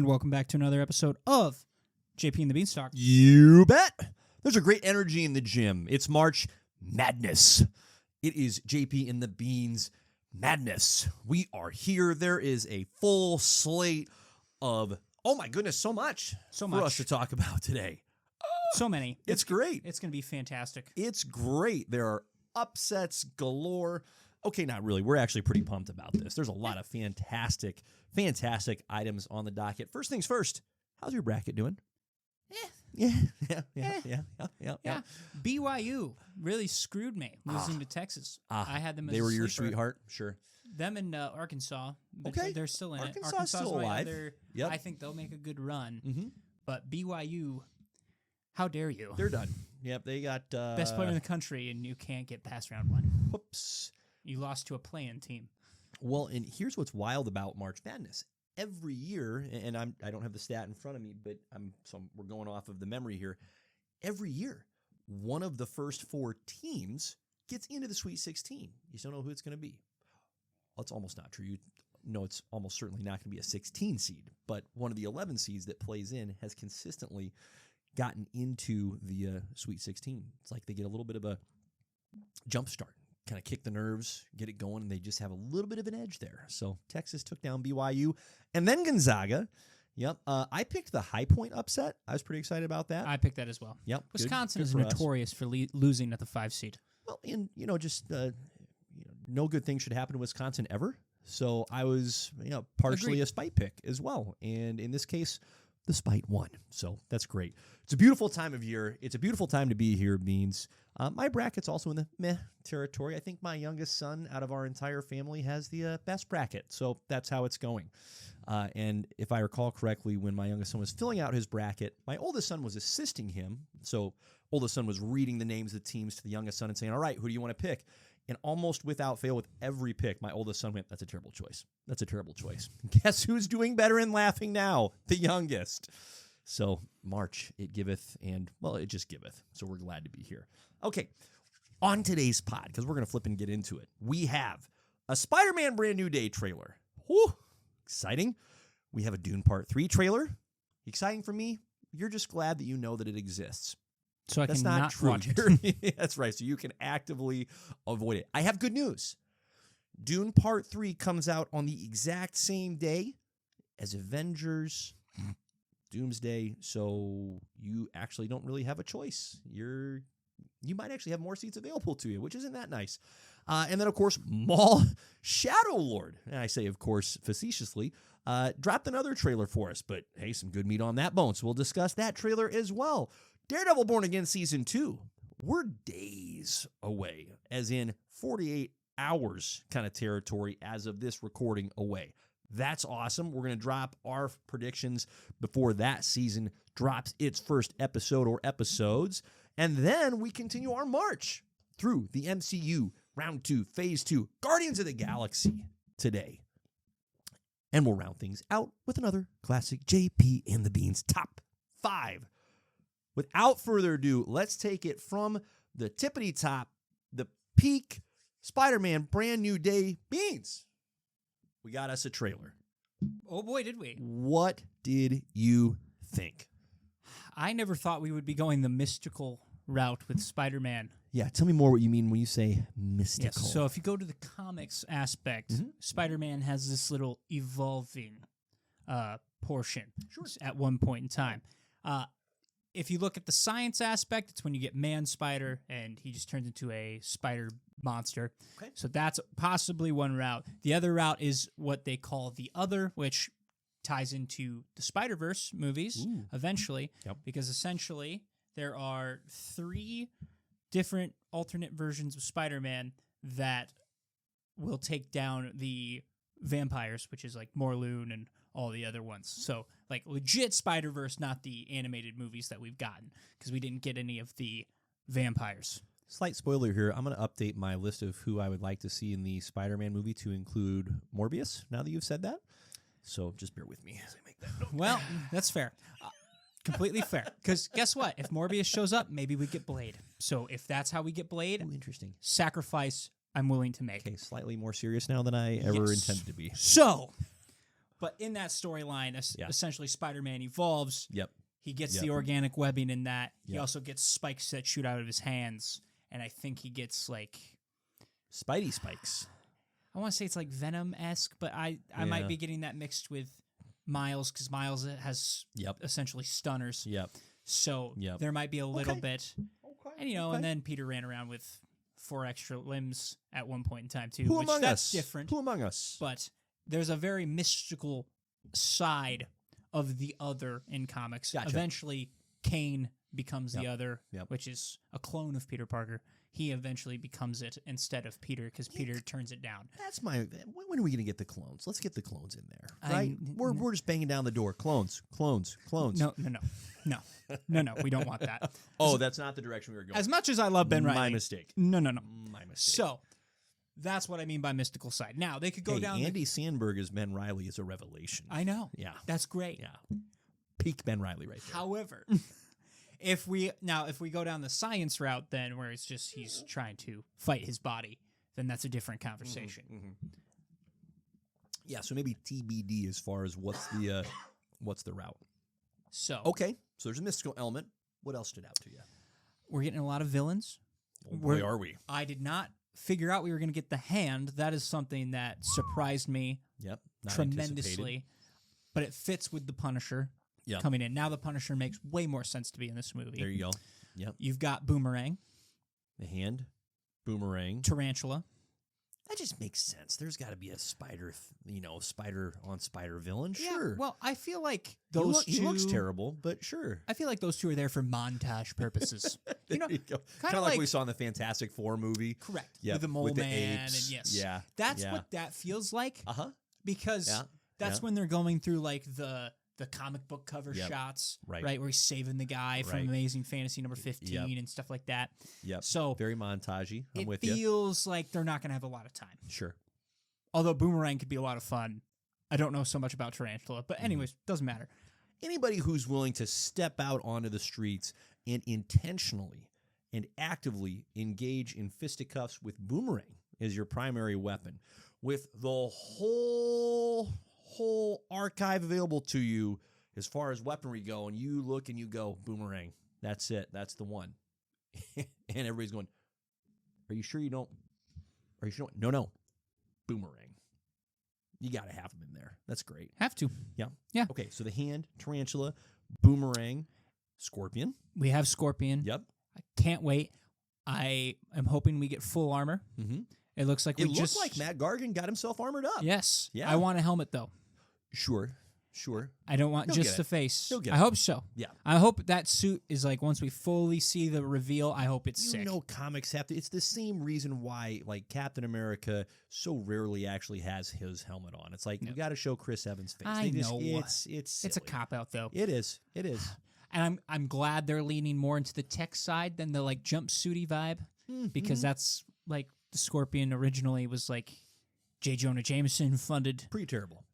welcome back to another episode of JP and the Beanstalk. You bet. There's a great energy in the gym. It's March Madness. It is JP and the Beans Madness. We are here. There is a full slate of, oh my goodness, so much for us to talk about today. So many. It's great. It's going to be fantastic. It's great. There are upsets galore. Okay, not really. We're actually pretty pumped about this. There's a lot of fantastic items on the docket. First things first, how's your bracket doing? Yeah. BYU really screwed me losing to Texas. I had them as they were a your sleeper. sweetheart, sure. Them and Arkansas, but Okay. they're still in Arkansas it. Arkansas's still alive. Yep. I think they'll make a good run. Mm-hmm. But BYU, how dare you? They're done. Yep, they got Best player in the country, and you can't get past round one. Whoops. You lost to a play-in team. Well, and here's what's wild about March Madness. Every year, and I don't have the stat in front of me, but we're going off of the memory here. Every year, one of the first four teams gets into the Sweet 16. You just don't know who it's going to be. Well, it's almost not true. You know it's almost certainly not going to be a 16 seed, but one of the 11 seeds that plays in has consistently gotten into the Sweet 16. It's like they get a little bit of a jump start, kind of kick the nerves, get it going, and they just have a little bit of an edge there. So Texas took down BYU, and then Gonzaga. Yep. I picked the High Point upset. I was pretty excited about that. I picked that as well. Yep. Wisconsin good is for us. notorious for losing at the 5 seed. Well, and no good thing should happen to Wisconsin ever. So I was, partially Agreed. a spite pick as well. And in this case, the spite won. So that's great. It's a beautiful time of year. It's a beautiful time to be here, Beans. My bracket's also in the meh territory. I think my youngest son out of our entire family has the best bracket. So that's how it's going. And if I recall correctly, when my youngest son was filling out his bracket, my oldest son was assisting him. So oldest son was reading the names of the teams to the youngest son and saying, all right, who do you want to pick? And almost without fail, with every pick, my oldest son went, that's a terrible choice. That's a terrible choice. Guess who's doing better and laughing now? The youngest. So March, it giveth, and, well, it just giveth. So we're glad to be here. Okay, on today's pod, because we're going to flip and get into it, we have a Spider-Man Brand New Day trailer. Whew, exciting. We have a Dune Part 3 trailer. Exciting for me. You're just glad that you know that it exists. So That's can not not true. watch it. That's right. So you can actively avoid it. I have good news. Dune Part 3 comes out on the exact same day as Avengers Doomsday, so you actually don't really have a choice. You might actually have more seats available to you, which isn't that nice. And then, of course, Maul Shadow Lord, and I say, of course, facetiously, dropped another trailer for us. But, hey, some good meat on that bone, so we'll discuss that trailer as well. Daredevil Born Again Season 2. We're days away, as in 48 hours kind of territory as of this recording away. That's awesome. We're going to drop our predictions before that season drops its first episode or episodes. And then we continue our march through the MCU Round 2, Phase 2, Guardians of the Galaxy today. And we'll round things out with another classic JP and the Beans Top 5. Without further ado, let's take it from the tippity top, the peak Spider-Man Brand New Day. Beans, we got us a trailer. Oh boy, did we. What did you think? I never thought we would be going the mystical route with Spider-Man. Yeah, tell me more what you mean when you say mystical. Yes, so if you go to the comics aspect, Spider-Man has this little evolving portion at one point in time. If you look at the science aspect, it's when you get Man-Spider, and he just turns into a spider monster. Okay. So that's possibly one route. The other route is what they call the Other, which ties into the Spider-Verse movies eventually, because essentially there are 3 different alternate versions of Spider-Man that will take down the vampires, which is like Morlun and all the other ones. So, like, legit Spider-Verse, not the animated movies that we've gotten, because we didn't get any of the vampires. Slight spoiler here. I'm going to update my list of who I would like to see in the Spider-Man movie to include Morbius, now that you've said that. So just bear with me as I make that note. Well, that's fair. Completely fair. Because guess what? If Morbius shows up, maybe we get Blade. So if that's how we get Blade, interesting. Sacrifice I'm willing to make. Okay, slightly more serious now than I ever intended to be. So, But in that storyline, Yeah. essentially Spider-Man evolves. Yep. He gets Yep. the organic webbing in that. He Yep. also gets spikes that shoot out of his hands. And I think he gets like... Spidey spikes. I want to say it's like Venom-esque, but I might be getting that mixed with Miles, because Miles has essentially stunners. Yep. So there might be a little bit. Okay. And, and then Peter ran around with 4 extra limbs at one point in time, too. Who which among that's us? different. Who among us? But there's a very mystical side of the Other in comics. Gotcha. Eventually, Kane becomes the Other, Yep. which is a clone of Peter Parker. He eventually becomes it instead of Peter, because Peter turns it down. That's my. When are we going to get the clones? Let's get the clones in there, right? We're just banging down the door. Clones. No. We don't want that. That's not the direction we were going. As much as I love Ben Reilly, My mistake. No. My mistake. So that's what I mean by mystical side. Now they could go down. Andy Sandberg as Ben Reilly is a revelation. I know. Yeah, that's great. Yeah, peak Ben Reilly right there. However, if we go down the science route, then where it's just he's trying to fight his body, then that's a different conversation. Yeah, so maybe TBD as far as what's the route. So okay, so there's a mystical element. What else stood out to you? We're getting a lot of villains. Oh boy, are we? I did not figure out we were going to get the Hand. That is something that surprised me. Yep, tremendously. But it fits with the Punisher coming in. Now the Punisher makes way more sense to be in this movie. There you go. Yep. You've got Boomerang, the Hand, Boomerang, Tarantula. That just makes sense. There's got to be a spider, spider on spider villain. Sure. Yeah, well, I feel like those two... He looks terrible, but sure. I feel like those two are there for montage purposes. Kind of like we saw in the Fantastic Four movie. Correct. Yep. With the Mole with the Man. apes. And yes. Yeah. That's what that feels like. Uh-huh. Because that's when they're going through like the comic book cover shots, right? Where he's saving the guy from Amazing Fantasy number 15 and stuff like that. Yep. So very montagey. I'm with you. It feels like they're not going to have a lot of time. Sure. Although Boomerang could be a lot of fun. I don't know so much about Tarantula, but anyways, doesn't matter. Anybody who's willing to step out onto the streets and intentionally and actively engage in fisticuffs with Boomerang as your primary weapon, with the whole archive available to you as far as weaponry go, and you look and you go, Boomerang, that's it, that's the one. And everybody's going, are you sure you don't? Are you sure? No. Boomerang. You got to have them in there. That's great. Have to. Yeah. Okay, so the Hand, Tarantula, Boomerang, Scorpion. We have Scorpion. Yep. I can't wait. I am hoping we get full armor. Mm-hmm. It looks like it looks like Matt Gargan got himself armored up. Yes. Yeah. I want a helmet though. Sure. I don't want just the face. He'll get I it. hope so. Yeah. I hope that suit is like, once we fully see the reveal, I hope it's sick. Comics have to. It's the same reason why, like, Captain America so rarely actually has his helmet on. It's like, we got to show Chris Evans' face. I know. It's a cop-out, though. It is. And I'm glad they're leaning more into the tech side than the, like, jumpsuity vibe. Because that's, like, the Scorpion originally was, like, J. Jonah Jameson funded. Pretty terrible.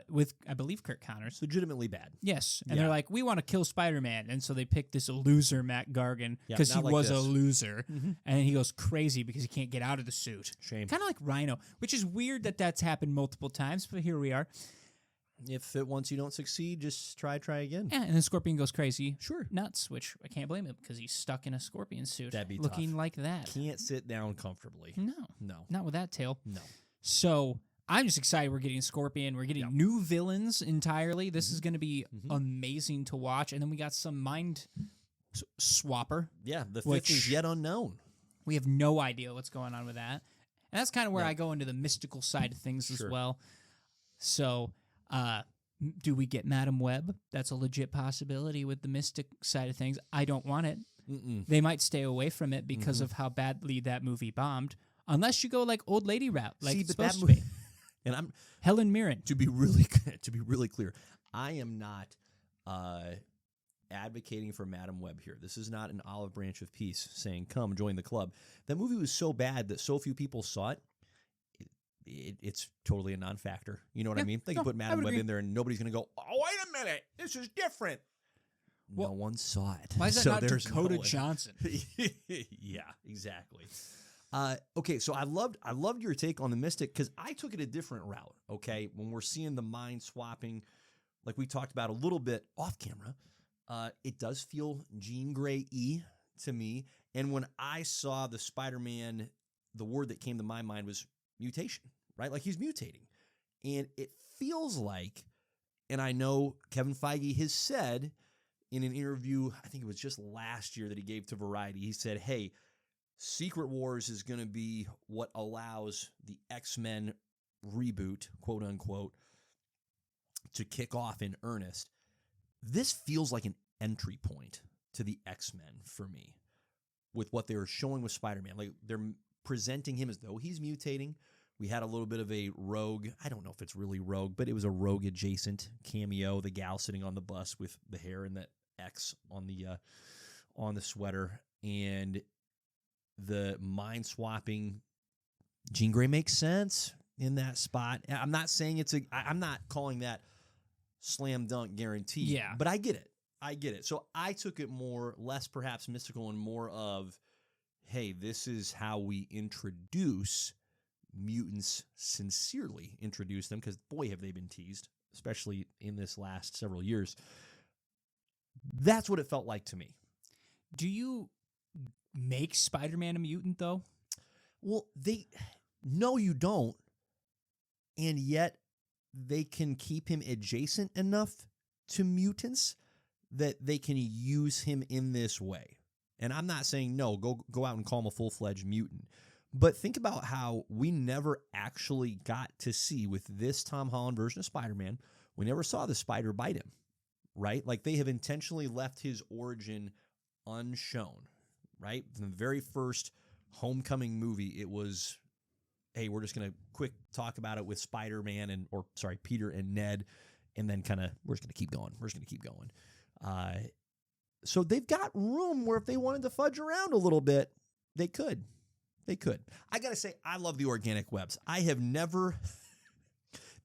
With, I believe, Kurt Connors. Legitimately bad. Yes. And they're like, we want to kill Spider-Man. And so they picked this loser, Matt Gargan, because he was a loser. And he goes crazy because he can't get out of the suit. Shame. Kind of like Rhino, which is weird that that's happened multiple times, but here we are. If once you don't succeed, just try again. Yeah, and then Scorpion goes crazy. Sure. Nuts, which I can't blame him because he's stuck in a Scorpion suit. That'd be looking tough. like that. Can't sit down comfortably. No. Not with that tail. No. So I'm just excited we're getting Scorpion. We're getting new villains entirely. This is going to be amazing to watch. And then we got some Mind Swapper. Yeah, the fifth is yet unknown. We have no idea what's going on with that. And that's kind of where I go into the mystical side of things as well. So, do we get Madam Web? That's a legit possibility with the mystic side of things. I don't want it. They might stay away from it because of how badly that movie bombed. Unless you go like old lady route, like it's supposed to be. And I'm Helen Mirren. To be really clear, I am not advocating for Madam Web here. This is not an olive branch of peace saying, come join the club. That movie was so bad that so few people saw it. It's totally a non-factor. You know what I mean? They can put Madam Web in there and nobody's going to go, oh, wait a minute, this is different. Well, no one saw it. Why is that not Dakota Johnson? Yeah, exactly. Okay, so I loved your take on the Mystic because I took it a different route. Okay, when we're seeing the mind swapping, like we talked about a little bit off camera, it does feel Jean Grey-y to me. And when I saw the Spider-Man, the word that came to my mind was mutation, right? Like he's mutating, and it feels like, and I know Kevin Feige has said in an interview, I think it was just last year that he gave to Variety, he said, "Hey, Secret Wars is going to be what allows the X-Men reboot, quote unquote, to kick off in earnest." This feels like an entry point to the X-Men for me with what they were showing with Spider-Man. Like they're presenting him as though he's mutating. We had a little bit of a Rogue, I don't know if it's really Rogue, but it was a Rogue adjacent cameo, the gal sitting on the bus with the hair and that X on the sweater, and the mind swapping Jean Grey makes sense in that spot. I'm not saying I'm not calling that slam dunk guarantee. Yeah. But I get it. So I took it less perhaps mystical and more of, hey, this is how we introduce mutants, sincerely introduce them, because boy, have they been teased, especially in this last several years. That's what it felt like to me. Do you make Spider-Man a mutant, though? Well, no, you don't. And yet they can keep him adjacent enough to mutants that they can use him in this way. And I'm not saying, no, go out and call him a full-fledged mutant. But think about how we never actually got to see, with this Tom Holland version of Spider-Man, we never saw the spider bite him, right? Like they have intentionally left his origin unshown, right? From the very first Homecoming movie, it was, hey, we're just going to quick talk about it with Spider-Man Peter and Ned, and then we're just going to keep going. So they've got room where if they wanted to fudge around a little bit, they could. I got to say, I love the organic webs. I have never,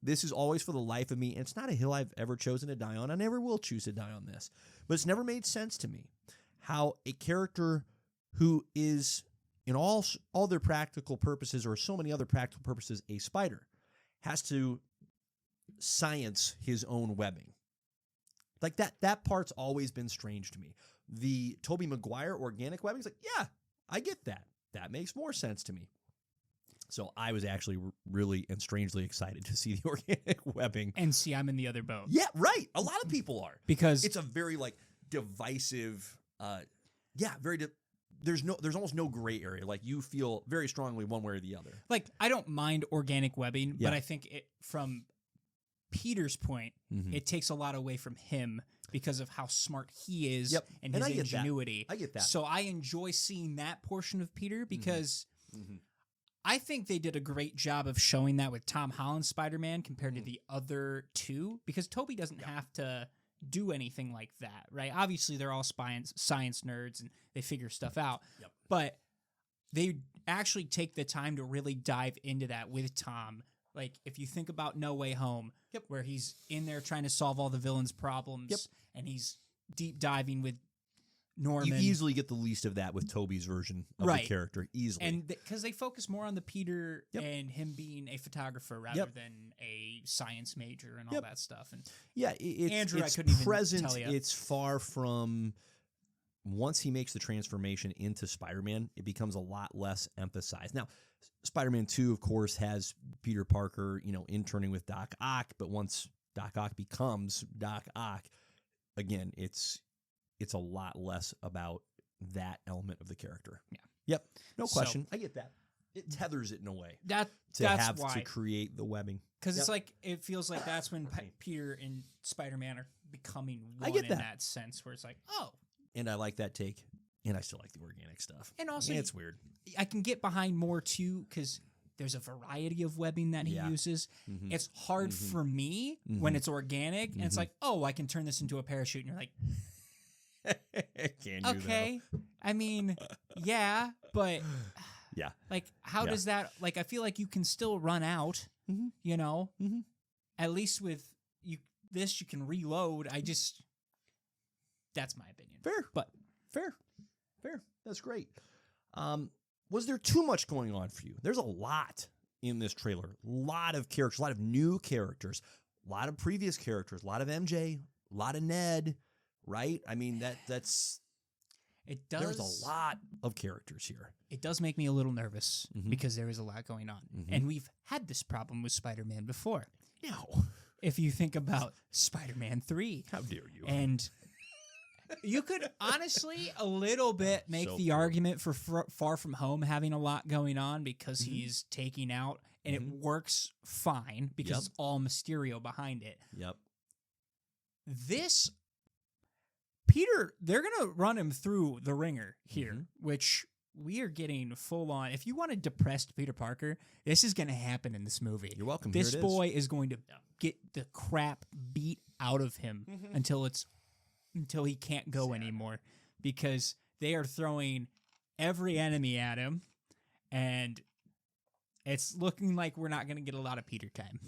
this is always for the life of me, and it's not a hill I've ever chosen to die on. I never will choose to die on this. But it's never made sense to me how a character who is, in all their practical purposes, or so many other practical purposes, a spider, has to science his own webbing. Like that part's always been strange to me. The Tobey Maguire organic webbing is like, yeah, I get that. That makes more sense to me. So I was actually really and strangely excited to see the organic webbing. And see, I'm in the other boat. Yeah, right. A lot of people are. Because it's a very divisive, there's almost no gray area. Like you feel very strongly one way or the other. Like I don't mind organic webbing, but I think from Peter's point, it takes a lot away from him because of how smart he is and his ingenuity. I get that. So I enjoy seeing that portion of Peter because I think they did a great job of showing that with Tom Holland's Spider-Man compared to the other two, because Tobey doesn't have to do anything like that, right? Obviously, they're all science nerds and they figure stuff out, but they actually take the time to really dive into that with Tom. Like, if you think about No Way Home, where he's in there trying to solve all the villains' problems, and he's deep diving with Norman. You easily get the least of that with Tobey's version of the character, easily. And because they focus more on the Peter and him being a photographer rather than a science major and all that stuff. And Andrew, it's I couldn't present, even tell you. It's far from, once he makes the transformation into Spider-Man, it becomes a lot less emphasized. Now, Spider-Man 2, of course, has Peter Parker, interning with Doc Ock, but once Doc Ock becomes Doc Ock, again, it's a lot less about that element of the character. Yeah. Yep. No question. I get that. It tethers it in a way. That's why. To create the webbing. Because it's like, it feels like that's when Peter and Spider-Man are becoming one in that sense, where it's like, oh. And I like that take. And I still like the organic stuff. And also, it's weird. I can get behind more too, because there's a variety of webbing that he uses. It's hard for me when it's organic, and it's like, oh, I can turn this into a parachute, and you're like, can you? Okay, I mean, yeah, but like, how does that? Like, I feel like you can still run out. At least with this, you can reload. That's my opinion. Fair. That's great. Was there too much going on for you? There's a lot in this trailer. A lot of characters, a lot of new characters, a lot of previous characters, a lot of MJ, a lot of Ned, right? I mean, that's... It does. There's a lot of characters here. It does make me a little nervous because there is a lot going on. And we've had this problem with Spider-Man before. No. If you think about Spider-Man 3. How dare you? And you could honestly a little bit make the argument for Far From Home having a lot going on because he's taking out, and it works fine because it's all Mysterio behind it. Yep. This... Peter, they're going to run him through the ringer here, which we are getting full on. If you want a depressed Peter Parker, this is going to happen in this movie. You're welcome. This boy is going to get the crap beat out of him until he can't go anymore, because they are throwing every enemy at him, and it's looking like we're not going to get a lot of Peter time,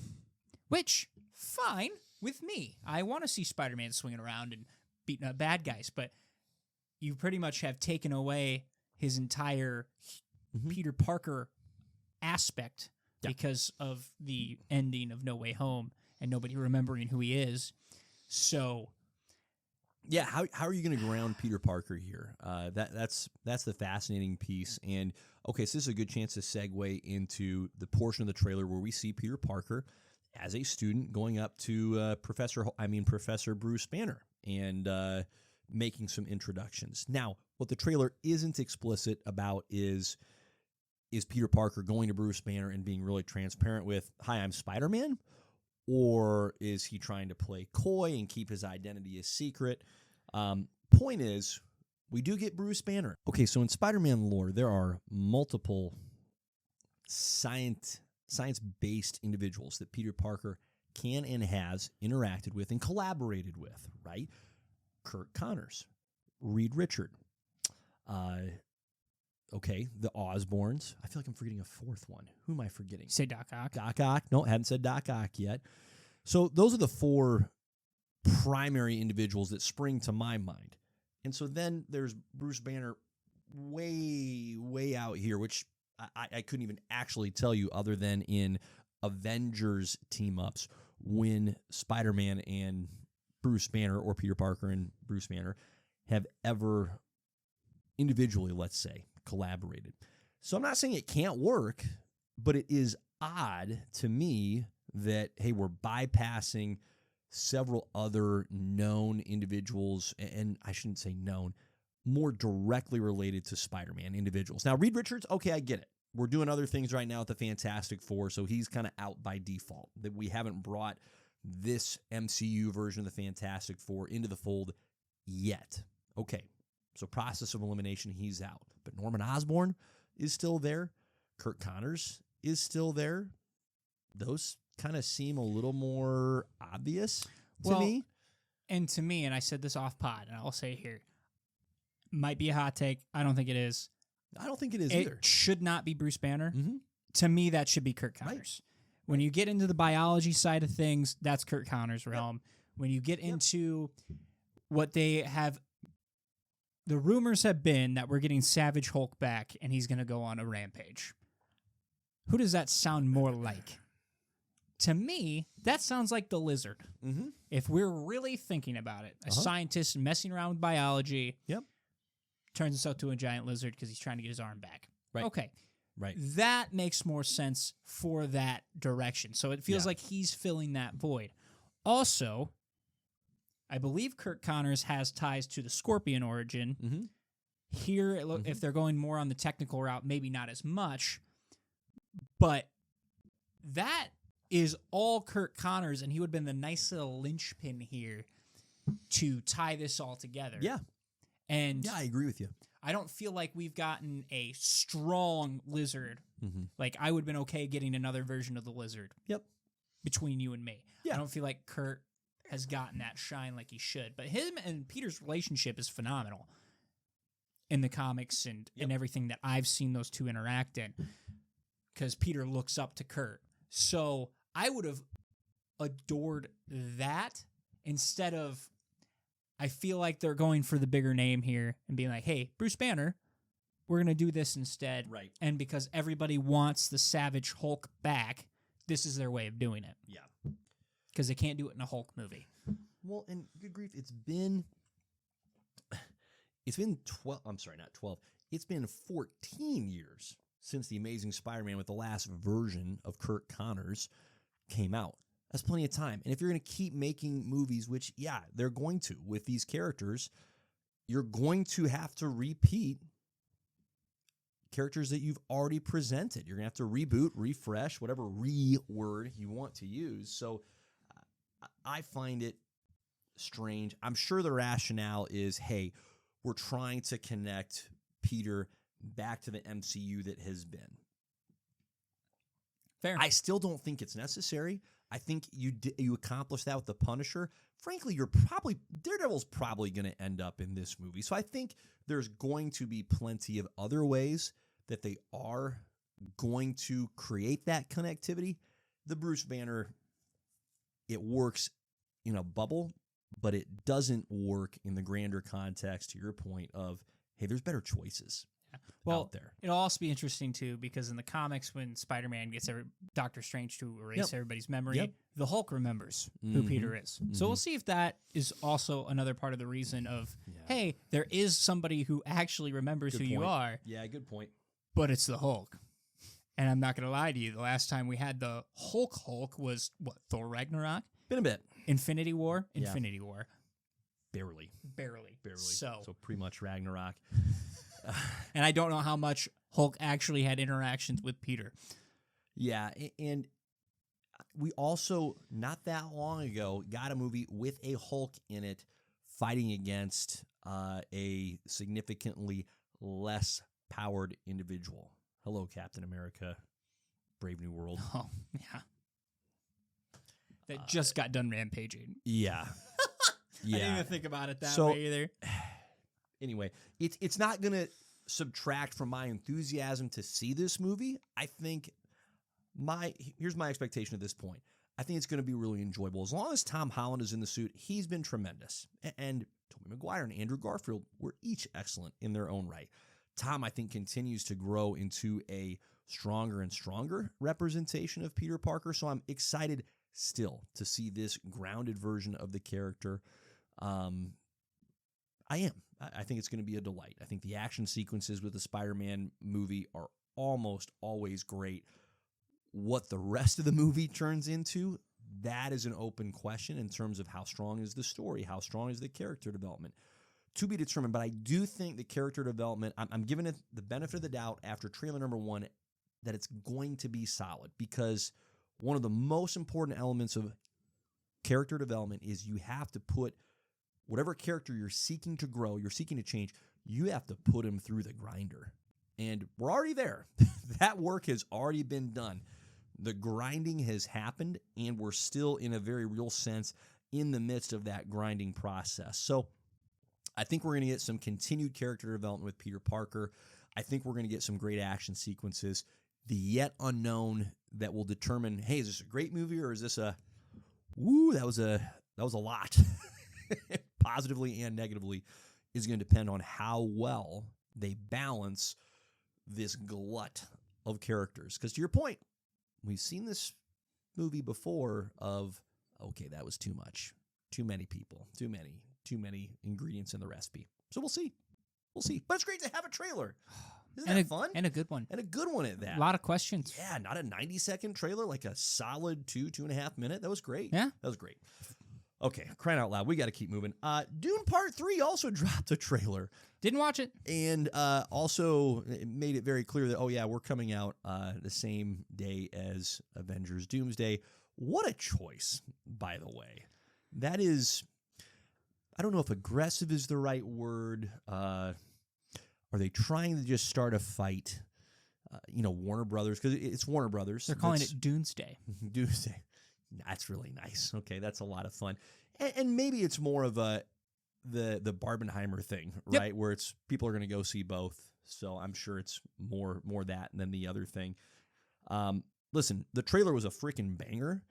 which, fine with me. I want to see Spider-Man swinging around and beating up bad guys, but you pretty much have taken away his entire Peter Parker aspect because of the ending of No Way Home and nobody remembering who he is. So, yeah, how are you going to ground Peter Parker here? That's the fascinating piece. And okay, so this is a good chance to segue into the portion of the trailer where we see Peter Parker as a student going up to Professor Bruce Banner and making some introductions. Now, what the trailer isn't explicit about is Peter Parker going to Bruce Banner and being really transparent with, "Hi, I'm Spider-Man," or is he trying to play coy and keep his identity a secret? Point is, we do get Bruce Banner. Okay, so in Spider-Man lore, there are multiple science-based individuals that Peter Parker can and has interacted with and collaborated with, right? Kurt Connors, Reed Richard, the Osborns. I feel like I'm forgetting a fourth one. Who am I forgetting? say Doc Ock. Doc Ock. No, hadn't said Doc Ock yet. So those are the four primary individuals that spring to my mind. And so then there's Bruce Banner way, way out here, which I couldn't even actually tell you other than in Avengers team-ups when Spider-Man and Bruce Banner, or Peter Parker and Bruce Banner, have ever individually, let's say, collaborated. So I'm not saying it can't work, but it is odd to me that, hey, we're bypassing several other known individuals, and I shouldn't say known, more directly related to Spider-Man individuals. Now, Reed Richards, okay, I get it. We're doing other things right now at the Fantastic Four, so he's kind of out by default. That we haven't brought this MCU version of the Fantastic Four into the fold yet. Okay, so process of elimination, he's out. But Norman Osborn is still there. Kurt Connors is still there. Those kind of seem a little more obvious to me. And to me, and I said this off pod, and I'll say it here, might be a hot take. I don't think it is. I don't think it is either. It should not be Bruce Banner. To me, that should be Kurt Connors. Right. When you get into the biology side of things, that's Kurt Connors' realm. Yep. When you get into what they have, the rumors have been that we're getting Savage Hulk back and he's going to go on a rampage. Who does that sound more like? To me, that sounds like the Lizard. If we're really thinking about it, a scientist messing around with biology, turns himself to a giant lizard because he's trying to get his arm back. Right. Okay. Right. That makes more sense for that direction. So it feels like he's filling that void. Also, I believe Kurt Connors has ties to the Scorpion origin. Here, if they're going more on the technical route, maybe not as much. But that is all Kurt Connors, and he would have been the nice little linchpin here to tie this all together. Yeah. And I agree with you. I don't feel like we've gotten a strong Lizard. Like, I would have been okay getting another version of the Lizard. Between you and me. I don't feel like Kurt has gotten that shine like he should. But him and Peter's relationship is phenomenal in the comics and everything that I've seen those two interact in. Because Peter looks up to Kurt. So I would have adored that instead of... I feel like they're going for the bigger name here and being like, hey, Bruce Banner, we're going to do this instead. Right. And because everybody wants the Savage Hulk back, this is their way of doing it. Yeah. Because they can't do it in a Hulk movie. Well, and good grief, it's been 12, I'm sorry, not 12. It's been 14 years since The Amazing Spider-Man with the last version of Kurt Connors came out. That's plenty of time. And if you're going to keep making movies, which, yeah, they're going to, with these characters, you're going to have to repeat characters that you've already presented. You're going to have to reboot, refresh, whatever word you want to use. So I find it strange. I'm sure the rationale is, hey, we're trying to connect Peter back to the MCU that has been. Fair. I still don't think it's necessary. I think you accomplish that with the Punisher. Frankly, Daredevil's probably going to end up in this movie. So I think there's going to be plenty of other ways that they are going to create that connectivity. The Bruce Banner, it works in a bubble, but it doesn't work in the grander context, to your point of, hey, there's better choices out there. It'll also be interesting, too, because in the comics, when Spider-Man gets Doctor Strange to erase everybody's memory, the Hulk remembers who Peter is. So we'll see if that is also another part of the reason of, hey, there is somebody who actually remembers who you are. Yeah, good point. But it's the Hulk. And I'm not going to lie to you. The last time we had the Hulk was, what, Thor Ragnarok? Been a bit. Infinity War? Infinity War. Barely. So pretty much Ragnarok. And I don't know how much Hulk actually had interactions with Peter. Yeah, and we also, not that long ago, got a movie with a Hulk in it fighting against a significantly less powered individual. Hello, Captain America, Brave New World. Oh, yeah. That just got done rampaging. Yeah. I didn't even think about it that way either. Anyway, it's not going to subtract from my enthusiasm to see this movie. I think here's my expectation at this point. I think it's going to be really enjoyable. As long as Tom Holland is in the suit, he's been tremendous. And Tobey Maguire and Andrew Garfield were each excellent in their own right. Tom, I think, continues to grow into a stronger and stronger representation of Peter Parker. So I'm excited still to see this grounded version of the character. I am. I think it's going to be a delight. I think the action sequences with the Spider-Man movie are almost always great. What the rest of the movie turns into, that is an open question in terms of how strong is the story, how strong is the character development. To be determined, but I do think the character development, I'm giving it the benefit of the doubt after trailer number 1 that it's going to be solid, because one of the most important elements of character development is you have to put whatever character you're seeking to grow, you're seeking to change, you have to put him through the grinder. And we're already there. That work has already been done. The grinding has happened, and we're still, in a very real sense, in the midst of that grinding process. So I think we're going to get some continued character development with Peter Parker. I think we're going to get some great action sequences. The yet unknown that will determine, hey, is this a great movie or is this that was a lot, positively and negatively, is going to depend on how well they balance this glut of characters. Because to your point, we've seen this movie before of, okay, that was too much. Too many people. Too many ingredients in the recipe. So we'll see. But it's great to have a trailer. Isn't that fun? And a good one. And a good one at that. A lot of questions. Yeah, not a 90-second trailer, like a solid 2.5 minute. That was great. Yeah. That was great. Okay, crying out loud. We got to keep moving. Dune Part 3 also dropped a trailer. Didn't watch it. And also it made it very clear that, oh, yeah, we're coming out the same day as Avengers Doomsday. What a choice, by the way. That is, I don't know if aggressive is the right word. Are they trying to just start a fight? Warner Brothers, because it's Warner Brothers. They're calling it Doomsday. Doomsday. That's really nice. Okay, that's a lot of fun. And maybe it's more of the Barbenheimer thing, right? Yep. Where it's people are going to go see both. So I'm sure it's more that than the other thing. Listen, the trailer was a freaking banger.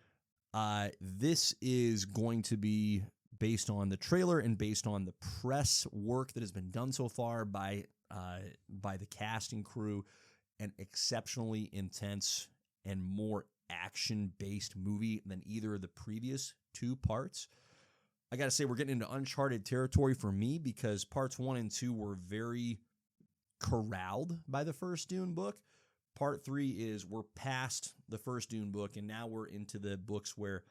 This is going to be based on the trailer and based on the press work that has been done so far by by the cast and crew. An exceptionally intense and more action-based movie than either of the previous 2 parts. I got to say, we're getting into uncharted territory for me because parts 1 and 2 were very corralled by the first Dune book. Part 3 is we're past the first Dune book, and now we're into the books where,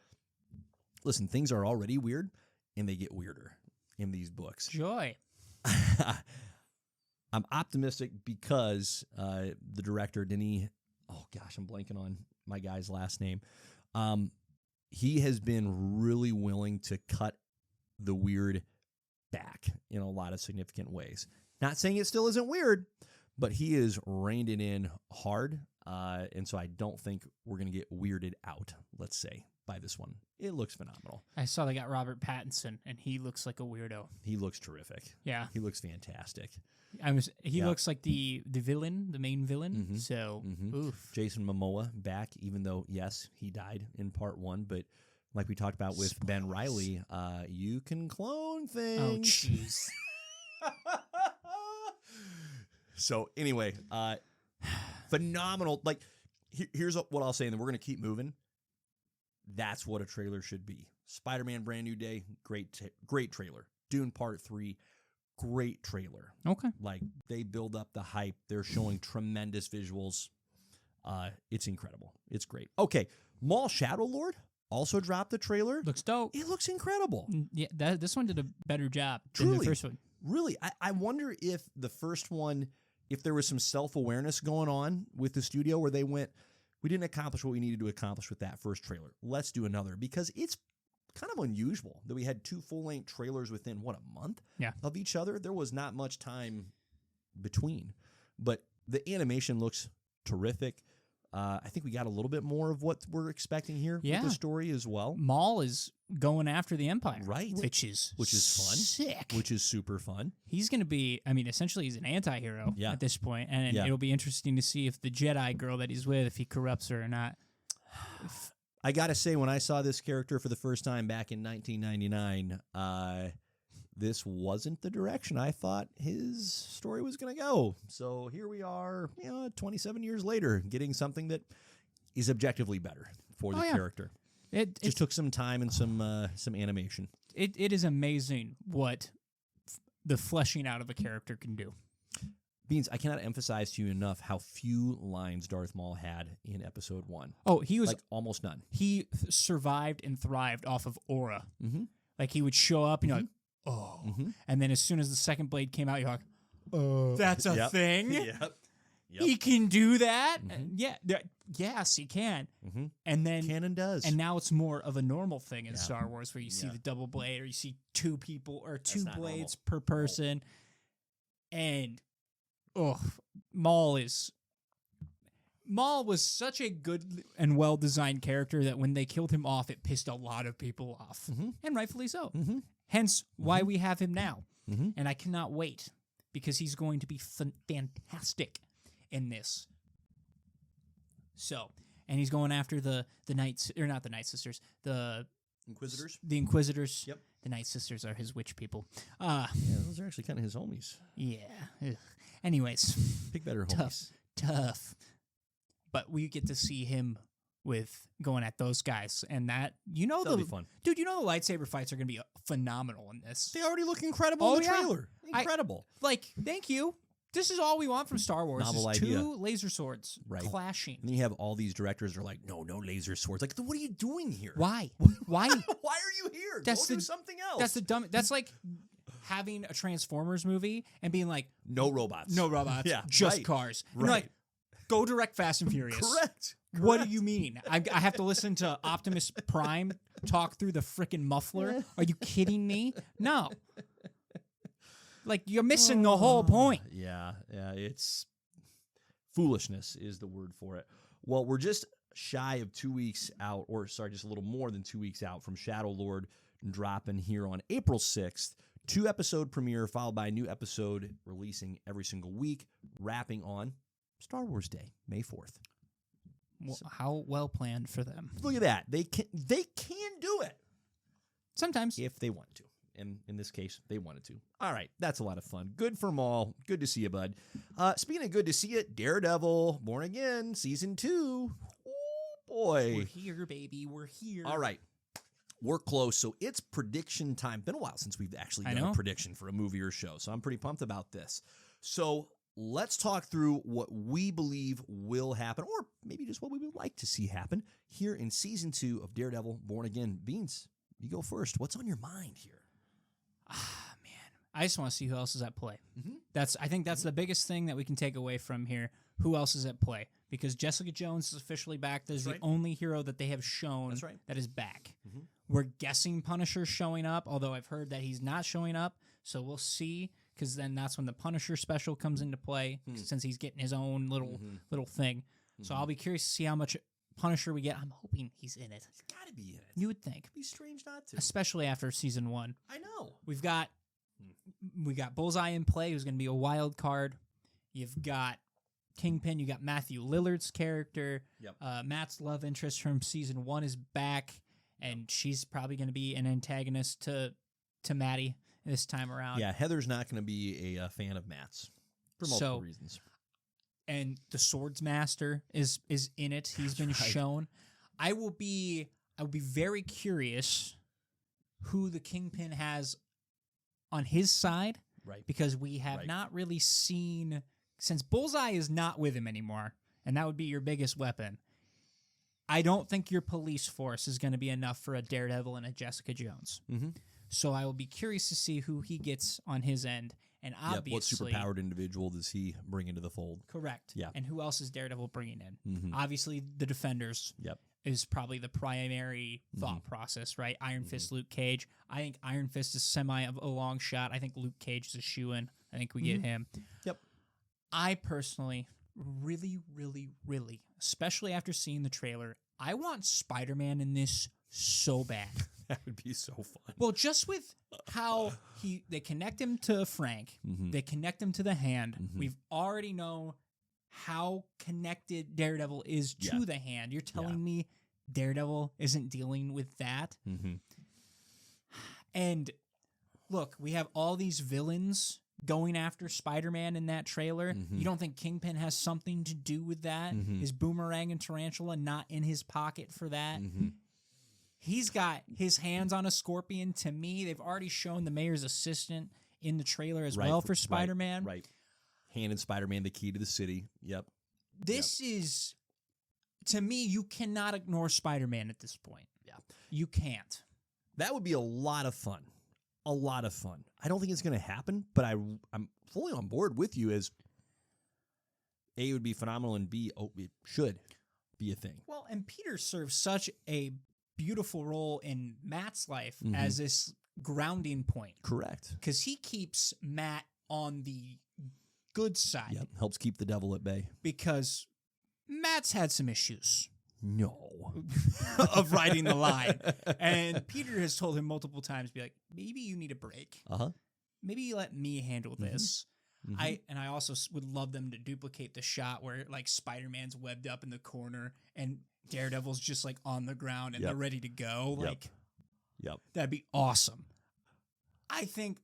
listen, things are already weird, and they get weirder in these books. Joy. I'm optimistic because the director, Denis, oh gosh, I'm blanking on my guy's last name. He has been really willing to cut the weird back in a lot of significant ways. Not saying it still isn't weird, but he is reined it in hard. And so I don't think we're going to get weirded out, let's say, by this one. It looks phenomenal. I saw they got Robert Pattinson, and he looks like a weirdo. He looks terrific. Yeah. He looks fantastic. He looks like the villain, the main villain. Mm-hmm. So, oof. Jason Momoa back, even though, yes, he died in part 1, but like we talked about with Ben Reilly, you can clone things. Oh, jeez. So, anyway, phenomenal. Like, here's what I'll say, and then we're going to keep moving. That's what a trailer should be. Spider-Man Brand New Day, great trailer. Dune Part 3, great trailer. Okay. Like, they build up the hype. They're showing tremendous visuals. It's incredible. It's great. Okay, Maul Shadow Lord also dropped the trailer. Looks dope. It looks incredible. Yeah, this one did a better job than the first one. Really. I wonder if the first one, if there was some self-awareness going on with the studio where they went, we didn't accomplish what we needed to accomplish with that first trailer. Let's do another. Because it's kind of unusual that we had 2 full-length trailers within, what, a month of each other? There was not much time between. But the animation looks terrific. I think we got a little bit more of what we're expecting here with the story as well. Maul is going after the Empire. Right. Which is fun. Sick. Which is super fun. He's going to be, essentially he's an anti-hero at this point, and it'll be interesting to see if the Jedi girl that he's with, if he corrupts her or not. I got to say, when I saw this character for the first time back in 1999, this wasn't the direction I thought his story was going to go. So here we are, 27 years later, getting something that is objectively better for the character. It just took some time and some animation. It is amazing what the fleshing out of a character can do. Beans, I cannot emphasize to you enough how few lines Darth Maul had in Episode 1. Oh, he was... like, almost none. He survived and thrived off of aura. Mm-hmm. Like, he would show up, and you're like, oh. Mm-hmm. And then as soon as the second blade came out, you're like, that's a thing? Yep. He can do that? Mm-hmm. Yes, he can. Mm-hmm. And then... Canon does. And now it's more of a normal thing in Star Wars, where you see the double blade, or you see 2 people, or 2 blades per person. And... Maul was such a good and well-designed character that when they killed him off, it pissed a lot of people off. Mm-hmm. And rightfully so. Mm-hmm. Hence why we have him now. Mm-hmm. And I cannot wait, because he's going to be fantastic in this. So, and he's going after the Knights, or not the Night Sisters, the Inquisitors? The Inquisitors. Yep. The Night Sisters are his witch people. Those are actually kind of his homies. Yeah. Ugh. Anyways. Pick better homies. Tough. But we get to see him with going at those guys. And that, that'll be fun. Dude, the lightsaber fights are going to be phenomenal in this. They already look incredible in the trailer. Incredible. Thank you. This is all we want from Star Wars. Novel is idea. 2 laser swords clashing. And then you have all these directors that are like, no laser swords. Like, what are you doing here? Why? Why? Why are you here? Go do something else. That's the dumb. That's like having a Transformers movie and being like, no robots. Yeah, just cars. Right. You're like, go direct Fast and Furious. Correct. What do you mean? I have to listen to Optimus Prime talk through the frickin' muffler? Are you kidding me? No. Like, you're missing the whole point. Yeah, it's foolishness is the word for it. Well, we're just shy of 2 weeks out, just a little more than 2 weeks out from Shadow Lord dropping here on April 6th. 2-episode premiere, followed by a new episode releasing every single week, wrapping on Star Wars Day, May 4th. Well, how well planned for them. Look at that. They can do it. Sometimes. If they want to. And in this case, they wanted to. All right, that's a lot of fun. Good for them all. Good to see you, bud. Speaking of good to see you, Daredevil, Born Again, Season 2. Oh, boy. We're here, baby. We're here. All right. We're close, so it's prediction time. Been a while since we've actually done a prediction for a movie or show, so I'm pretty pumped about this. So let's talk through what we believe will happen, or maybe just what we would like to see happen here in Season 2 of Daredevil, Born Again. Beans, you go first. What's on your mind here? Ah, man. I just want to see who else is at play. I think that's the biggest thing that we can take away from here. Who else is at play? Because Jessica Jones is officially back. That is the only hero that they have shown that is back. We're guessing Punisher's showing up, although I've heard that he's not showing up. So we'll see, because then that's when the Punisher special comes into play, since he's getting his own little thing. So I'll be curious to see how much Punisher we get. I'm hoping he's in it. He's got to be in it. You would think. It'd be strange not to. Especially after Season 1. I know. We got Bullseye in play, who's going to be a wild card. You've got Kingpin. You got Matthew Lillard's character. Matt's love interest from Season 1 is back, and she's probably going to be an antagonist to Maddie this time around. Yeah, Heather's not going to be a fan of Matt's for multiple reasons. And the Swordsmaster is in it. He's been shown. I will be very curious who the Kingpin has on his side, because we have not really seen, since Bullseye is not with him anymore, and that would be your biggest weapon. I don't think your police force is going to be enough for a Daredevil and a Jessica Jones. So I will be curious to see who he gets on his end. And obviously, what superpowered individual does he bring into the fold? Correct. Yeah. And who else is Daredevil bringing in? Obviously, the Defenders is probably the primary thought process, right? Iron Fist, Luke Cage. I think Iron Fist is semi of a long shot. I think Luke Cage is a shoo-in. I think we get him. I personally really, really, really, especially after seeing the trailer, I want Spider-Man in this so bad. That would be so fun. Well, just with how they connect him to Frank, they connect him to the Hand. We've already known how connected Daredevil is to the Hand. You're telling me Daredevil isn't dealing with that? And look, we have all these villains going after Spider-Man in that trailer. You don't think Kingpin has something to do with that? Is Boomerang and Tarantula not in his pocket for that? He's got his hands on a scorpion. To me, they've already shown the mayor's assistant in the trailer as well for Spider-Man. Handed Spider-Man the key to the city. This is, to me, you cannot ignore Spider-Man at this point. You can't. That would be a lot of fun. A lot of fun. I don't think it's going to happen, but I'm fully on board with you as A, it would be phenomenal, and B, it should be a thing. Well, and Peter serves such a beautiful role in Matt's life as this grounding point. Correct. Because he keeps Matt on the good side. Helps keep the devil at bay. Because Matt's had some issues. No. Of riding the line. And Peter has told him multiple times, be like, maybe you need a break. Maybe you let me handle this. I also would love them to duplicate the shot where like Spider-Man's webbed up in the corner and Daredevil's just like on the ground and they're ready to go. Like, that'd be awesome. I think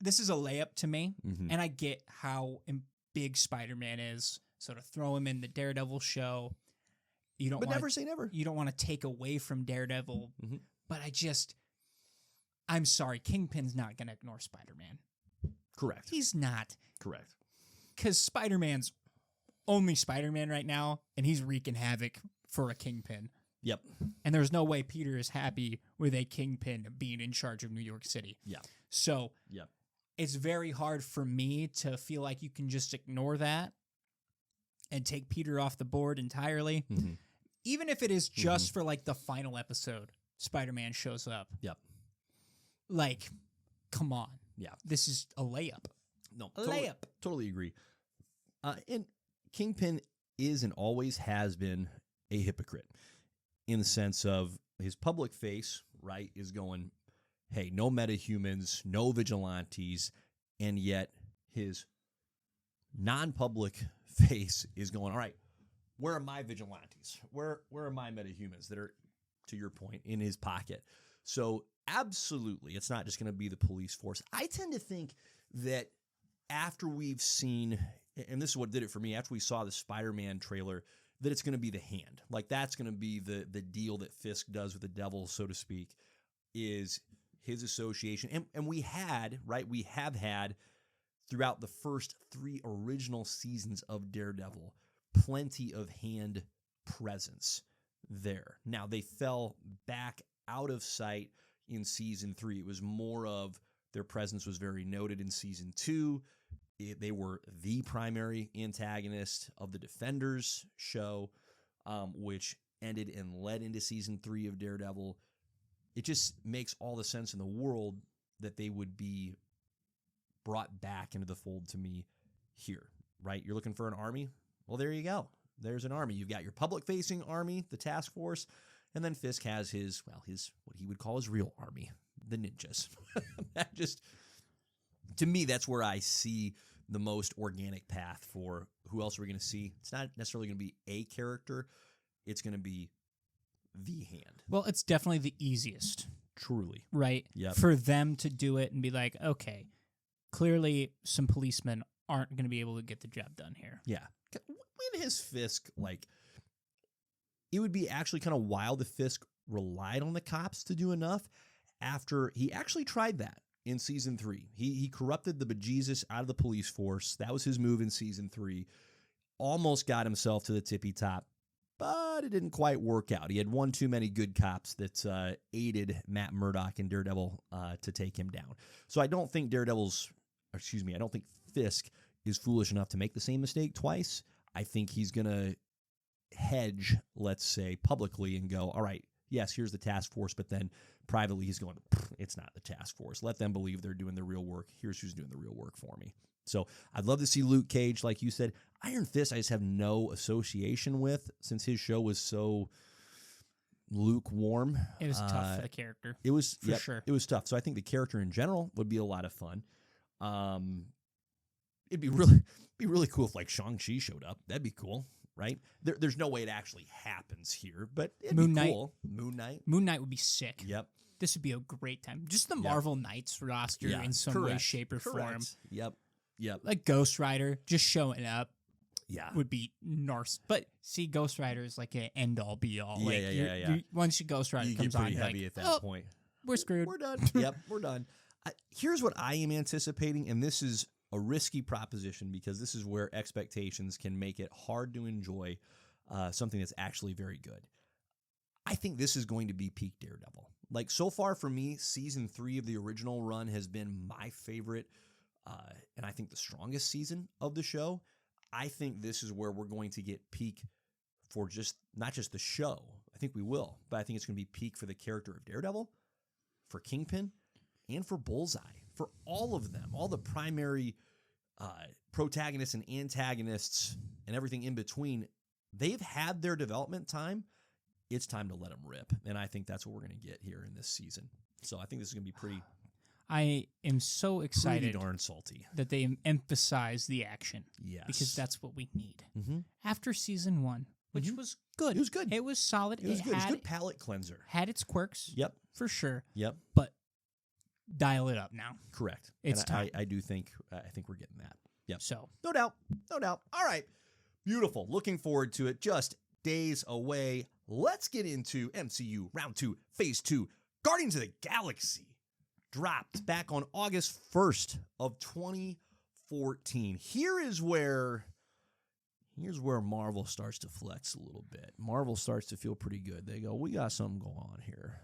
this is a layup to me, and I get how big Spider-Man is. So to throw him in the Daredevil show, but never say never. You don't want to take away from Daredevil, but I'm sorry, Kingpin's not going to ignore Spider-Man. Correct. He's not. Correct. Because Spider-Man's only Spider-Man right now, and he's wreaking havoc for a Kingpin. And there's no way Peter is happy with a Kingpin being in charge of New York City. So it's very hard for me to feel like you can just ignore that and take Peter off the board entirely. Even if it is just for like the final episode, Spider-Man shows up. Like, come on. This is a layup. No, layup. Totally agree. And Kingpin is and always has been a hypocrite in the sense of his public face, right, is going, hey, no metahumans, no vigilantes, and yet his non-public face is going, all right, where are my vigilantes? Where are my metahumans that are, to your point, in his pocket? So absolutely, it's not just going to be the police force. I tend to think that after we've seen, and this is what did it for me, after we saw the Spider-Man trailer, that it's going to be the hand. Like that's going to be the deal that Fisk does with the devil, so to speak, is his association. And we have had throughout the first 3 original seasons of Daredevil, plenty of hand presence there. Now, they fell back out of sight in season 3. It was more of their presence was very noted in season 2. They were the primary antagonist of the Defenders show, which ended and led into season 3 of Daredevil. It just makes all the sense in the world that they would be brought back into the fold to me here, right? You're looking for an army? Well, there you go. There's an army. You've got your public-facing army, the task force, and then Fisk has his what he would call his real army, the ninjas. That just, to me, that's where I see the most organic path for who else are we going to see. It's not necessarily going to be a character. It's going to be the hand. Well, it's definitely the easiest. Truly. Right? Yep. For them to do it and be like, okay, clearly some policemen aren't going to be able to get the job done here. Yeah. When has Fisk, it would be actually kind of wild if Fisk relied on the cops to do enough after he actually tried that in season 3. He corrupted the bejesus out of the police force. That was his move in season 3. Almost got himself to the tippy top, but it didn't quite work out. He had one too many good cops that aided Matt Murdock and Daredevil to take him down. So I don't think I don't think Fisk is foolish enough to make the same mistake twice. I think he's going to hedge, let's say, publicly and go, all right, yes, here's the task force, but then privately he's going, it's not the task force. Let them believe they're doing the real work. Here's who's doing the real work for me. So I'd love to see Luke Cage, like you said. Iron Fist, I just have no association with since his show was so lukewarm. It was tough for the character. It was, for sure. It was tough. So I think the character in general would be a lot of fun. It'd be really cool if Shang-Chi showed up. That'd be cool, right? There's no way it actually happens here, but it'd be cool. Moon Knight. Moon Knight would be sick. Yep. This would be a great time. Just the Marvel Knights roster in some way, shape, or form. Yep. Like Ghost Rider just showing up. Yeah. Would be narc. But see, Ghost Rider is like an end all be all. Yeah. Once your Ghost Rider comes on, you're heavy at that point. We're screwed. We're done. Yep, we're done. Here's what I am anticipating, and this is a risky proposition because this is where expectations can make it hard to enjoy something that's actually very good. I think this is going to be peak Daredevil. So far for me, season 3 of the original run has been my favorite, and I think the strongest season of the show. I think this is where we're going to get peak for not just the show. I think we will, but I think it's going to be peak for the character of Daredevil, for Kingpin, and for Bullseye. For all of them, all the primary protagonists and antagonists and everything in between, they've had their development time. It's time to let them rip. And I think that's what we're going to get here in this season. So I think this is going to be pretty... I am so excited pretty darn salty that they emphasize the action. Yes. Because that's what we need. Mm-hmm. After season 1, which was good. It was good. It was solid. It was good. It was a good palate cleanser. Had its quirks. Yep. For sure. Yep. But dial it up now. Correct. It's time. I do think we're getting that. Yep. So. No doubt. All right. Beautiful. Looking forward to it. Just days away. Let's get into MCU Round 2, Phase 2. Guardians of the Galaxy dropped back on August 1st of 2014. Here's where Marvel starts to flex a little bit. Marvel starts to feel pretty good. They go, we got something going on here.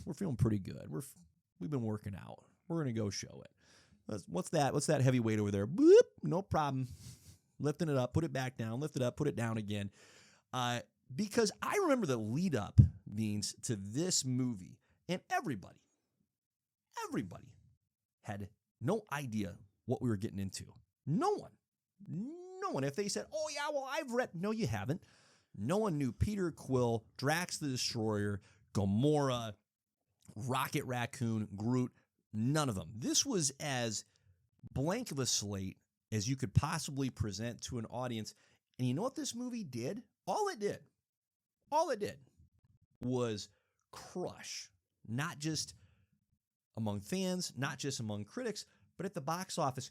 We're feeling pretty good. We've been working out. We're going to go show it. What's that? What's that heavy weight over there? Boop, no problem. Lifting it up, put it back down, lift it up, put it down again. Because I remember the lead up means to this movie, and everybody had no idea what we were getting into. No one. If they said, oh yeah, well I've read, no you haven't. No one knew Peter Quill, Drax the Destroyer, Gamora, Rocket Raccoon, Groot, none of them. This was as blank of a slate as you could possibly present to an audience. And you know what this movie did? All it did was crush not just among fans, not just among critics, but at the box office.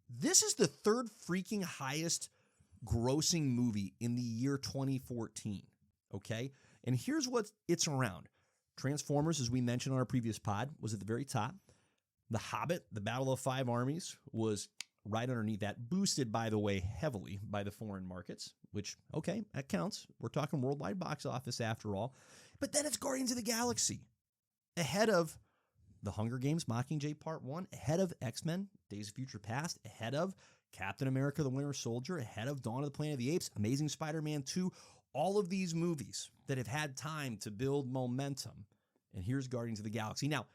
This is the third freaking highest grossing movie in the year 2014, okay? And here's what it's around. Transformers, as we mentioned on our previous pod, was at the very top. The Hobbit, The Battle of Five Armies, was right underneath that, boosted, by the way, heavily by the foreign markets, which, okay, that counts. We're talking worldwide box office after all. But then it's Guardians of the Galaxy, ahead of The Hunger Games, Mockingjay Part 1, ahead of X-Men, Days of Future Past, ahead of Captain America, The Winter Soldier, ahead of Dawn of the Planet of the Apes, Amazing Spider-Man 2, all of these movies that have had time to build momentum. And here's Guardians of the Galaxy. Now,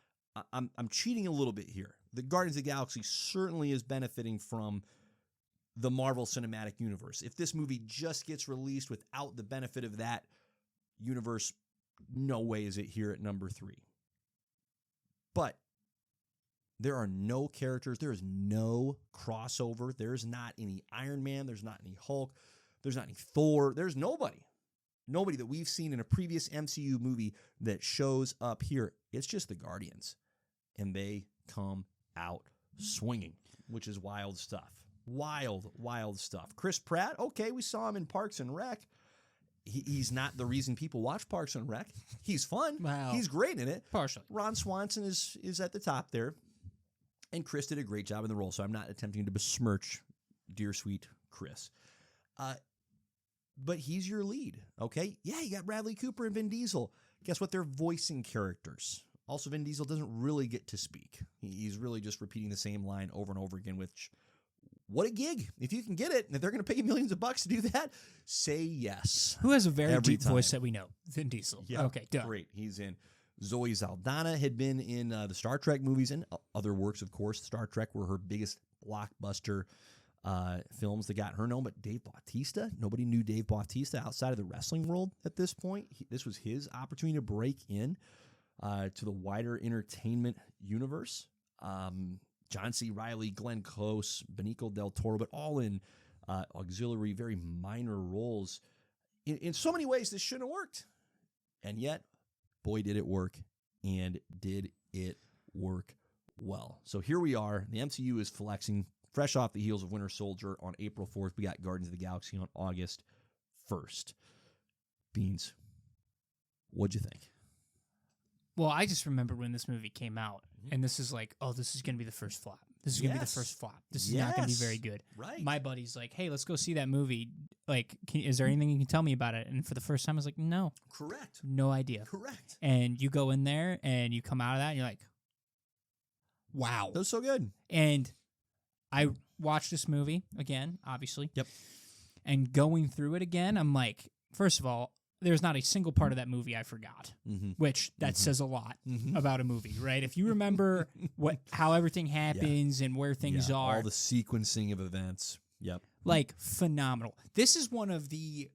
I'm cheating a little bit here. The Guardians of the Galaxy certainly is benefiting from the Marvel Cinematic Universe. If this movie just gets released without the benefit of that universe, no way is it here at number 3. But there are no characters. There is no crossover. There's not any Iron Man. There's not any Hulk. There's not any Thor. There's nobody. Nobody that we've seen in a previous MCU movie that shows up here. It's just the Guardians. And they come out swinging, which is wild stuff. Wild, wild stuff. Chris Pratt, okay, we saw him in Parks and Rec. He's not the reason people watch Parks and Rec. He's fun. Wow. He's great in it. Partially. Ron Swanson is at the top there. And Chris did a great job in the role, so I'm not attempting to besmirch dear sweet Chris. But he's your lead, okay? Yeah, you got Bradley Cooper and Vin Diesel. Guess what? They're voicing characters. Also, Vin Diesel doesn't really get to speak. He's really just repeating the same line over and over again, which, what a gig. If you can get it, and if they're going to pay you millions of bucks to do that, say yes. Who has a very Every deep time. voice that we know? Vin Diesel. Yeah, okay, done. Great. He's in. Zoe Saldana had been in the Star Trek movies and other works, of course. Star Trek were her biggest blockbuster films that got her known. But Dave Bautista, nobody knew Dave Bautista outside of the wrestling world at this point. This was his opportunity to break in to the wider entertainment universe. John C. Reilly, Glenn Close, Benicio del Toro, but all in auxiliary, very minor roles. In so many ways, this shouldn't have worked. And yet, boy, did it work, and did it work well. So here we are. The MCU is flexing, fresh off the heels of Winter Soldier on April 4th. We got Guardians of the Galaxy on August 1st. Beans, what'd you think? Well, I just remember when this movie came out, and this is like, oh, this is going to be the first flop. This is going to be the first flop. This is not going to be very good. Right. My buddy's like, hey, let's go see that movie. Like, is there anything you can tell me about it? And for the first time, I was like, no. Correct. No idea. Correct. And you go in there, and you come out of that, and you're like, wow. That was so good. And I watched this movie again, obviously. Yep. And going through it again, I'm like, first of all, there's not a single part of that movie I forgot, which that says a lot about a movie, right? If you remember how everything happens and where things are. All the sequencing of events. Yep. Like, phenomenal. This is one of the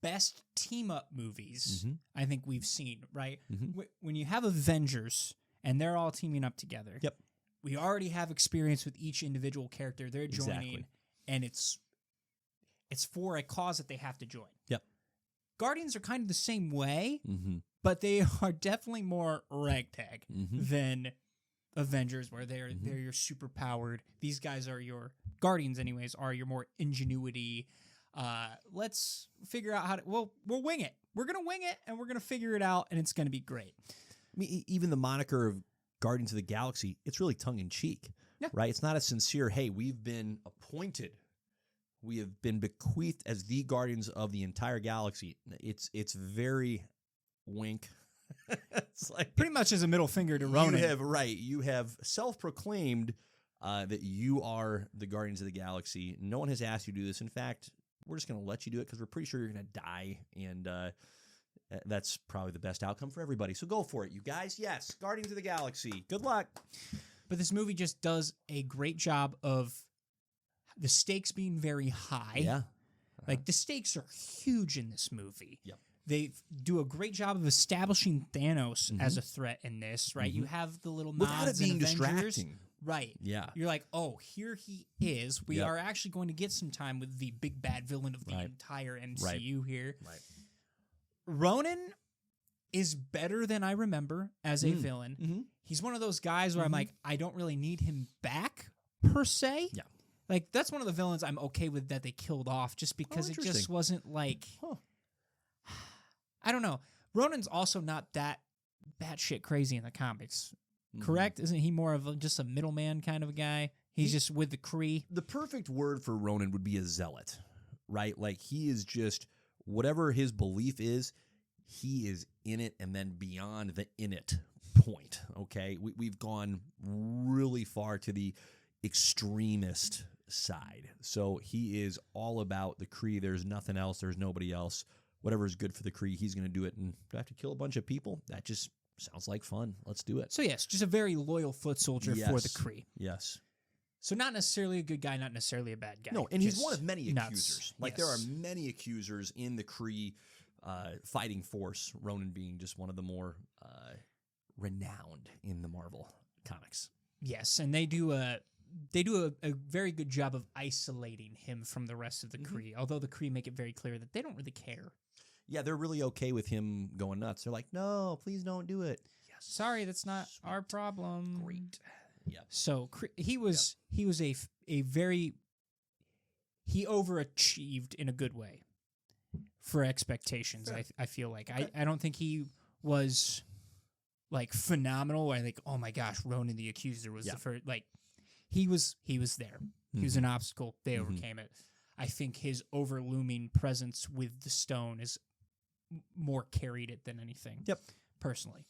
best team-up movies I think we've seen, right? When you have Avengers and they're all teaming up together, Yep. we already have experience with each individual character they're joining, Exactly. and it's for a cause that they have to join. Yep. Guardians are kind of the same way, but they are definitely more ragtag than Avengers, where they're your super powered. These guys are your Guardians, anyways, are your more ingenuity. Let's figure out how to. Well, we'll wing it. We're gonna wing it, and we're gonna figure it out, and it's gonna be great. I mean, even the moniker of Guardians of the Galaxy, it's really tongue in cheek, right? It's not a sincere, hey, we've been appointed. We have been bequeathed as the guardians of the entire galaxy. It's very wink. It's like Pretty much as a middle finger to Ronan. You have self-proclaimed that you are the Guardians of the Galaxy. No one has asked you to do this. In fact, we're just going to let you do it because we're pretty sure you're going to die, and that's probably the best outcome for everybody. So go for it, you guys. Yes, Guardians of the Galaxy. Good luck. But this movie just does a great job of the stakes being very high. Yeah. Like, the stakes are huge in this movie. Yep. They do a great job of establishing Thanos as a threat in this, right? You have the little nods Without it being and Avengers. distracting. Right. Yeah. You're like, oh, here he is. We are actually going to get some time with the big bad villain of the entire MCU here. Right. Ronan is better than I remember as a villain. Mm-hmm. He's one of those guys where I'm like, I don't really need him back per se. Yeah. Like, that's one of the villains I'm okay with that they killed off just because it just wasn't like... Huh. I don't know. Ronan's also not that batshit crazy in the comics, correct? Isn't he more of just a middleman kind of a guy? He's just with the Kree. The perfect word for Ronan would be a zealot, right? Like, he is just, whatever his belief is, he is in it and then beyond the in it point, okay? We've gone really far to the extremist side. So he is all about the Kree. There's nothing else. There's nobody else. Whatever is good for the Kree, he's going to do it. And if I have to kill a bunch of people, that just sounds like fun. Let's do it. So yes, just a very loyal foot soldier for the Kree. Yes. So not necessarily a good guy, not necessarily a bad guy. No, and he's one of many nuts. accusers. Like, there are many accusers in the Kree fighting force, Ronan being just one of the more renowned in the Marvel comics. Yes, and they do a very good job of isolating him from the rest of the Kree, although the Kree make it very clear that they don't really care. Yeah, they're really okay with him going nuts. They're like, no, please don't do it. Yes. Sorry, that's not our problem. Great. Yeah. So he was a very, he overachieved in a good way for expectations. I feel like I don't think he was like phenomenal. I think, oh my gosh, Ronan the Accuser was the first. Like, he was there. He was an obstacle. They overcame it. I think his overlooming presence with the stone is more carried it than anything. Yep. Personally.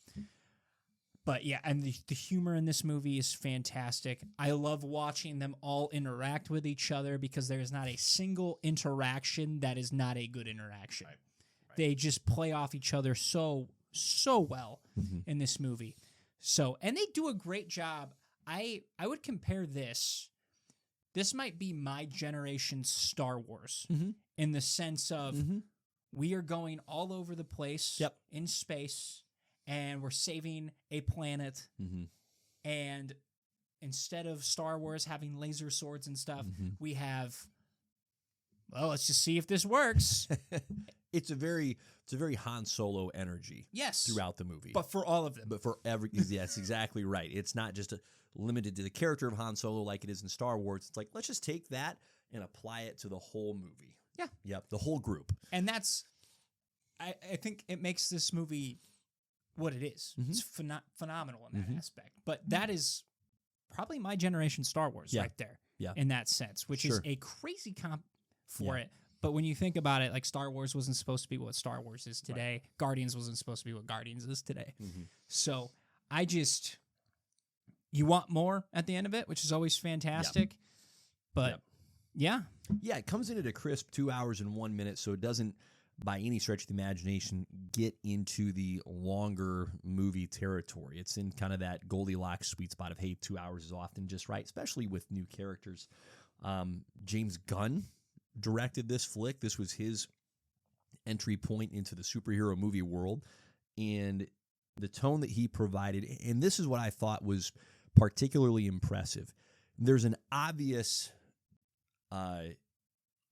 But yeah, and the humor in this movie is fantastic. I love watching them all interact with each other because there is not a single interaction that is not a good interaction. Right. They just play off each other so well in this movie. So, and they do a great job. I would compare this. This might be my generation's Star Wars in the sense of we are going all over the place in space, and we're saving a planet. And instead of Star Wars having laser swords and stuff, we have, well, let's just see if this works. It's a very Han Solo energy. Yes. Throughout the movie. But for all of them. But for every, yes, exactly right. It's not just limited to the character of Han Solo like it is in Star Wars. It's like, let's just take that and apply it to the whole movie. Yeah. Yep, the whole group. And that's, I think it makes this movie what it is. It's phenomenal in that aspect. But that is probably my generation Star Wars right there. Yeah. In that sense, which is a crazy comp for it. But when you think about it, like, Star Wars wasn't supposed to be what Star Wars is today. Right. Guardians wasn't supposed to be what Guardians is today. So you want more at the end of it, which is always fantastic. But yeah, it comes in at a crisp 2 hours and 1 minute, so it doesn't, by any stretch of the imagination, get into the longer movie territory. It's in kind of that Goldilocks sweet spot of, hey, 2 hours is often just right, especially with new characters. James Gunn directed this flick. This was his entry point into the superhero movie world, and the tone that he provided, and this is what I thought was particularly impressive. There's an obvious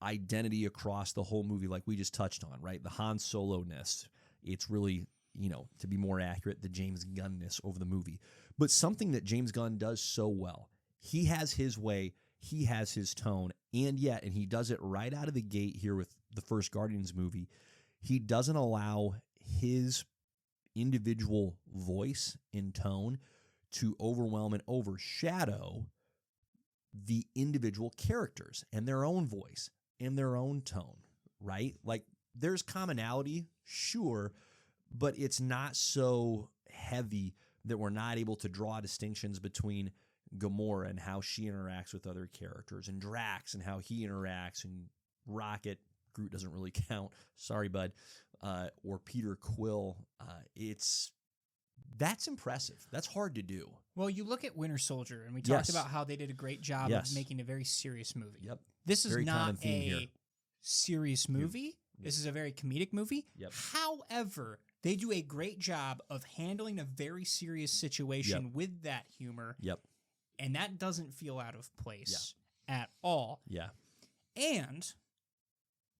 identity across the whole movie, like we just touched on, right? The Han Solo-ness. It's really, to be more accurate, the James Gunn-ness over the movie. But something that James Gunn does so well, he has his way, he has his tone, and he does it right out of the gate here with the first Guardians movie. He doesn't allow his individual voice and tone to overwhelm and overshadow the individual characters and their own voice and their own tone, right? Like, there's commonality, sure, but it's not so heavy that we're not able to draw distinctions between Gamora and how she interacts with other characters, and Drax and how he interacts, and Rocket, Groot doesn't really count, sorry bud, or Peter Quill. That's impressive. That's hard to do. Well, you look at Winter Soldier, and we talked about how they did a great job of making a very serious movie. Yep. This is not a serious movie. This is a very comedic movie. Yep. However, they do a great job of handling a very serious situation with that humor. Yep. And that doesn't feel out of place at all. Yeah. And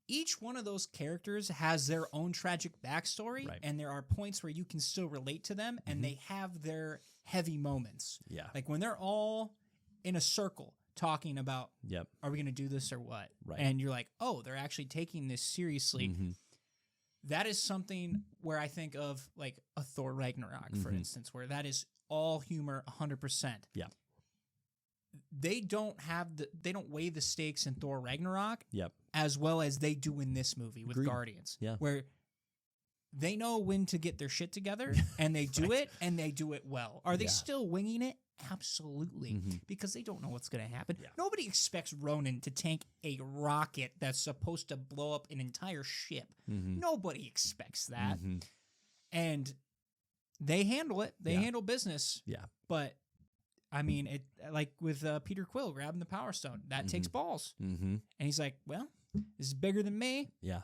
each one of those characters has their own tragic backstory, Right. and there are points where you can still relate to them, and they have their heavy moments. Yeah. Like when they're all in a circle talking about, Yep. are we going to do this or what? Right. And you're like, oh, they're actually taking this seriously. Mm-hmm. That is something where I think of like a Thor Ragnarok, for instance, where that is all humor 100%. Yeah. They don't weigh the stakes in Thor Ragnarok Yep. as well as they do in this movie with Agreed. Guardians. Yeah. Where they know when to get their shit together and they do it and they do it well. Are they Yeah. still winging it? Absolutely. Because they don't know what's going to happen. Yeah. Nobody expects Ronan to tank a rocket that's supposed to blow up an entire ship. Nobody expects that. And they handle it. They handle business. Yeah. But I mean, it like with Peter Quill grabbing the Power Stone, that takes balls. And he's like, well, this is bigger than me. Yeah.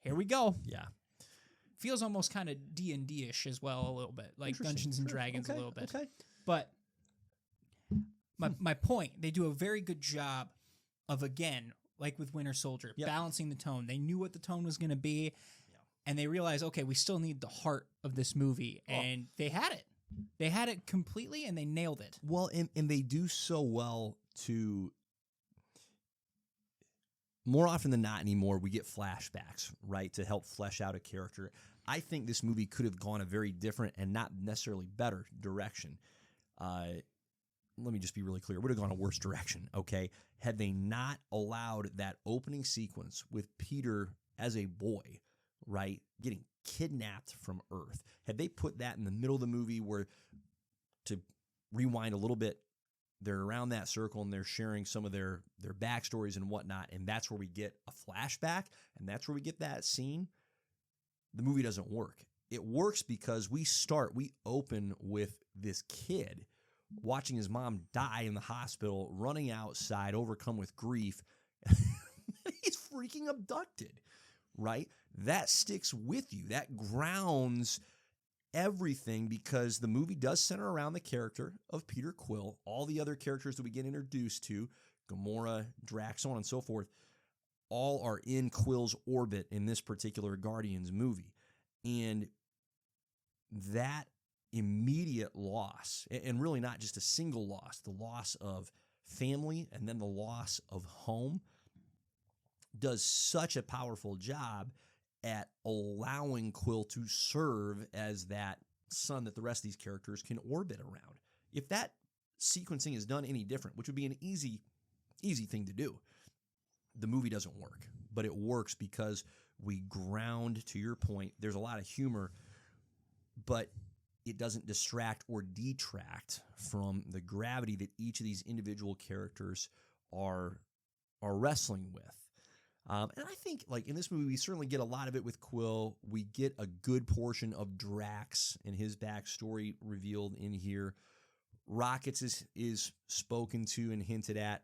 Here we go. Yeah. Feels almost kind of D&D-ish as well, a little bit, like Dungeons and Dragons a little bit. Okay. But my point, they do a very good job of, again, like with Winter Soldier, balancing the tone. They knew what the tone was going to be, and they realized, okay, we still need the heart of this movie, and they had it. They had it completely, and they nailed it. Well, and they do so well to... More often than not anymore, we get flashbacks, right, to help flesh out a character. I think this movie could have gone a very different and not necessarily better direction. Let me just be really clear. It would have gone a worse direction, okay, had they not allowed that opening sequence with Peter as a boy, right, getting kidnapped from Earth. Had they put that in the middle of the movie where, to rewind a little bit, they're around that circle and they're sharing some of their backstories and whatnot, and that's where we get a flashback, and that's where we get that scene, the movie doesn't work. It works because we open with this kid watching his mom die in the hospital, running outside, overcome with grief. He's freaking abducted, right? That sticks with you. That grounds everything because the movie does center around the character of Peter Quill. All the other characters that we get introduced to, Gamora, Drax, so on and so forth, all are in Quill's orbit in this particular Guardians movie. And that immediate loss, and really not just a single loss, the loss of family and then the loss of home, does such a powerful job at allowing Quill to serve as that sun that the rest of these characters can orbit around. If that sequencing is done any different, which would be an easy thing to do, the movie doesn't work. But it works because we ground, to your point, there's a lot of humor, but it doesn't distract or detract from the gravity that each of these individual characters are wrestling with. And I think, like, in this movie, we certainly get a lot of it with Quill. We get a good portion of Drax and his backstory revealed in here. Rockets is spoken to and hinted at.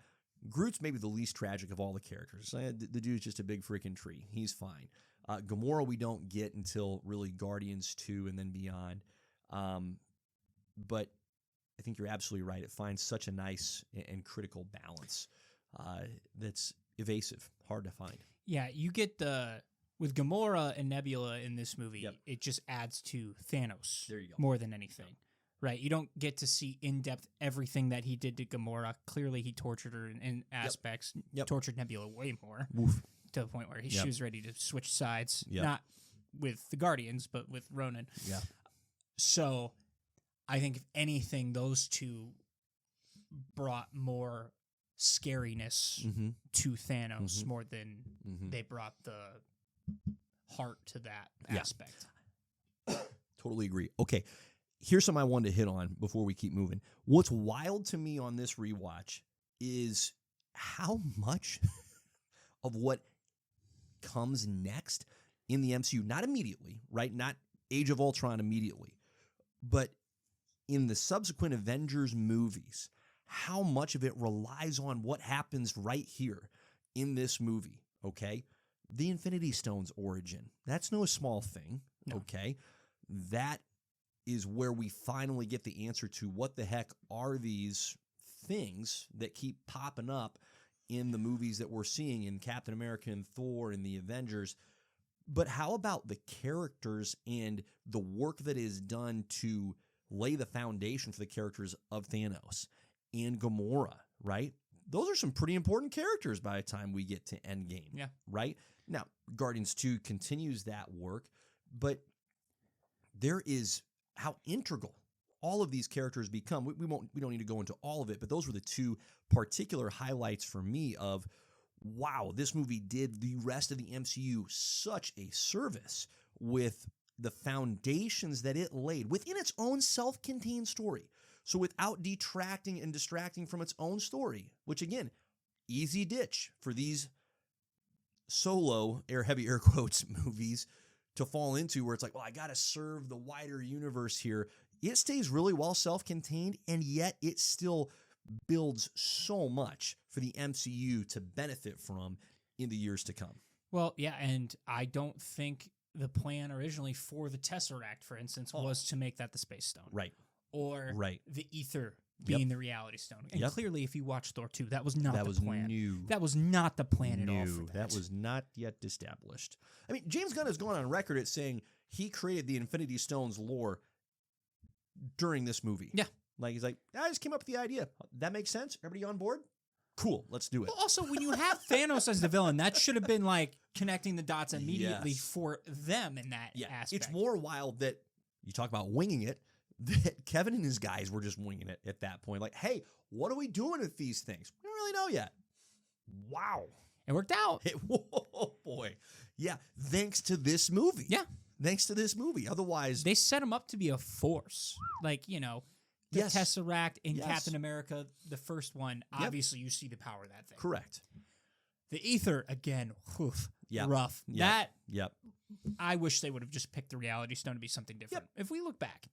Groot's maybe the least tragic of all the characters. The dude's just a big freaking tree. He's fine. Gamora we don't get until really Guardians 2 and then beyond. But I think you're absolutely right. It finds such a nice and critical balance that's evasive, hard to find. Yeah, you get with Gamora and Nebula in this movie, it just adds to Thanos There you go. more than anything. Right, you don't get to see in depth everything that he did to Gamora. Clearly, he tortured her in aspects. Tortured Nebula way more, to the point where she was ready to switch sides. Not with the Guardians, but with Ronan. Yeah. So, I think if anything, those two brought more scariness to Thanos more than they brought the heart to that aspect. Totally agree. Okay. Here's something I wanted to hit on before we keep moving. What's wild to me on this rewatch is how much of what comes next in the MCU, not immediately, right? Not Age of Ultron immediately, but in the subsequent Avengers movies, how much of it relies on what happens right here in this movie, okay? The Infinity Stones origin. That's no small thing, okay? That is where we finally get the answer to what the heck are these things that keep popping up in the movies that we're seeing in Captain America and Thor and the Avengers. But how about the characters and the work that is done to lay the foundation for the characters of Thanos and Gamora, right? Those are some pretty important characters by the time we get to Endgame, right? Now, Guardians 2 continues that work, but there is how integral all of these characters become. We don't need to go into all of it, but those were the two particular highlights for me of, wow, this movie did the rest of the MCU such a service with the foundations that it laid within its own self-contained story. So without detracting and distracting from its own story, which again, easy ditch for these solo, heavy air quotes, movies to fall into, where it's like, well, I got to serve the wider universe here. It stays really well self-contained, and yet it still builds so much for the MCU to benefit from in the years to come. Well, yeah, and I don't think the plan originally for the Tesseract, for instance, was to make that the Space Stone. Right. Or the Ether being the Reality Stone. And clearly, if you watch Thor 2, that was not the plan. New. That was not the plan at all for that. That was not yet established. I mean, James Gunn has gone on record at saying he created the Infinity Stones lore during this movie. Yeah. Like, he's like, I just came up with the idea. That makes sense? Everybody on board? Cool, let's do it. Well, also, when you have Thanos as the villain, that should have been like connecting the dots immediately for them in that aspect. It's more wild that you talk about winging it, that Kevin and his guys were just winging it at that point. Like, hey, what are we doing with these things? We don't really know yet. Wow. It worked out. Oh, boy. Yeah, thanks to this movie. Yeah. Thanks to this movie. Otherwise, they set him up to be a force. Like, you know, the Tesseract in Captain America, the first one, obviously you see the power of that thing. Correct. The Ether, again, rough. That, I wish they would have just picked the Reality Stone to be something different. If we look back.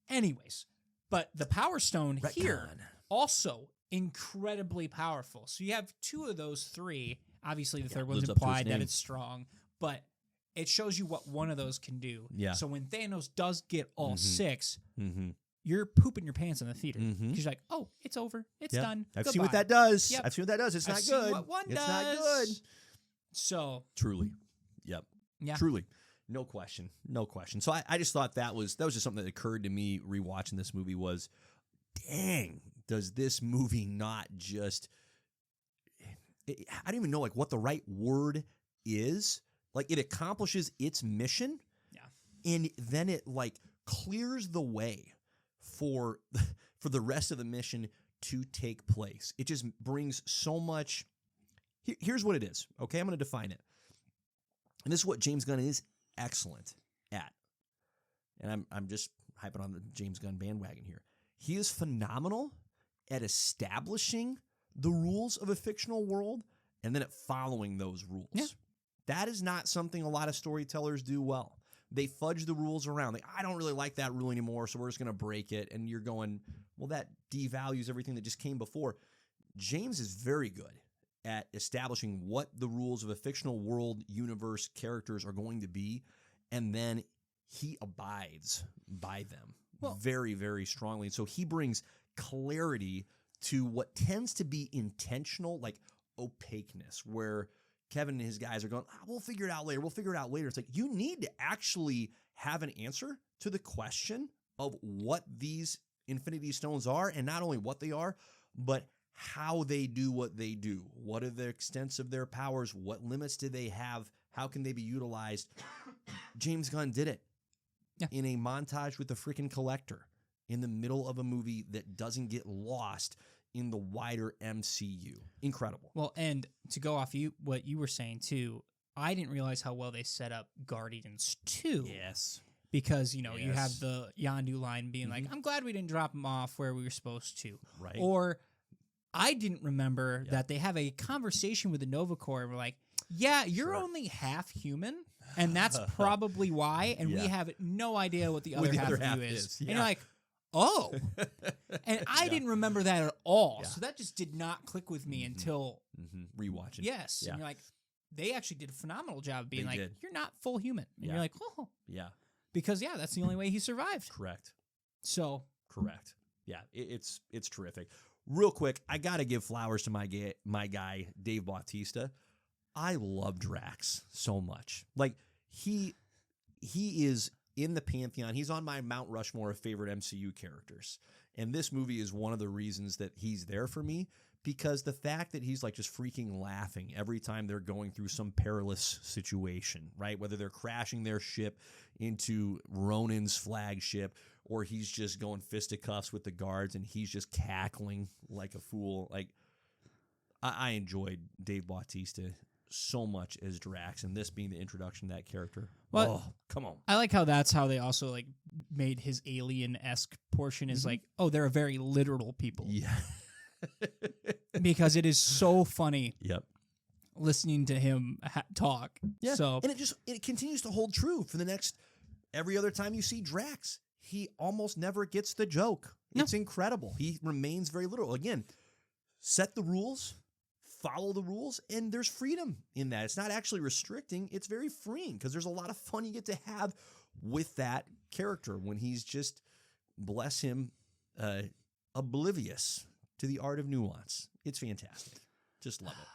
Anyways, but the Power Stone here, also incredibly powerful. So you have two of those three. Obviously, the third one's implied that it's strong, but it shows you what one of those can do. Yeah. So when Thanos does get all six, you're pooping your pants in the theater. Because you're like, oh, it's over. It's done. I've seen what that does. Yep. I've seen what that does. It's not good. What one it's does. not good. So truly. Yep. Yeah. Truly. No question. No question. So I just thought that was just something that occurred to me rewatching this movie was, dang, does this movie not just I don't even know like what the right word is. Like, it accomplishes its mission. Yeah. And then it like clears the way for the rest of the mission to take place. It just brings so much. Here's what it is. Okay, I'm going to define it. And this is what James Gunn is excellent at. And I'm just hyping on the James Gunn bandwagon here. He is phenomenal at establishing the rules of a fictional world and then at following those rules. Yeah. That is not something a lot of storytellers do well. They fudge the rules around. Like, I don't really like that rule anymore, so we're just going to break it. And you're going, well, that devalues everything that just came before. James is very good at establishing what the rules of a fictional world, universe, characters are going to be, and then he abides by them very, very strongly. And so he brings clarity to what tends to be intentional, like opaqueness, where Kevin and his guys are going, we'll figure it out later. We'll figure it out later. It's like, you need to actually have an answer to the question of what these Infinity Stones are, and not only what they are, but how they do what they do. What are the extents of their powers? What limits do they have? How can they be utilized? James Gunn did it in a montage with the freaking Collector in the middle of a movie that doesn't get lost in the wider MCU. Incredible. Well, and to go off what you were saying too, I didn't realize how well they set up Guardians 2. Yes. Because, you have the Yondu line being like, I'm glad we didn't drop him off where we were supposed to. Right. Or I didn't remember that they have a conversation with the Nova Corps and we're like, yeah, you're only half human, and that's probably why, and we have no idea what the other half of you is. And you're like, oh. And I didn't remember that at all. Yeah. So that just did not click with me until rewatching. Yes. Yeah. And you're like, they actually did a phenomenal job of being you're not full human. And you're like, oh. Yeah. Because that's the only way he survived. Correct. So correct. Yeah, it's terrific. real quick, I got to give flowers to my guy, Dave Bautista. I love Drax so much. Like, he is in the pantheon. He's on my Mount Rushmore of favorite MCU characters. And this movie is one of the reasons that he's there for me, because the fact that he's like just freaking laughing every time they're going through some perilous situation, right? Whether they're crashing their ship into Ronan's flagship, or he's just going fisticuffs with the guards and he's just cackling like a fool. Like, I enjoyed Dave Bautista so much as Drax, and this being the introduction to that character. Well, oh, come on. I like how that's how they also like made his alien-esque portion is like, oh, they're a very literal people. Yeah. Because it is so funny. Yep. Listening to him talk. Yeah. So, and it continues to hold true for the next every other time you see Drax. He almost never gets the joke. No. It's incredible. He remains very literal. Again, set the rules, follow the rules, and there's freedom in that. It's not actually restricting. It's very freeing because there's a lot of fun you get to have with that character when he's just, bless him, oblivious to the art of nuance. It's fantastic. Just love it.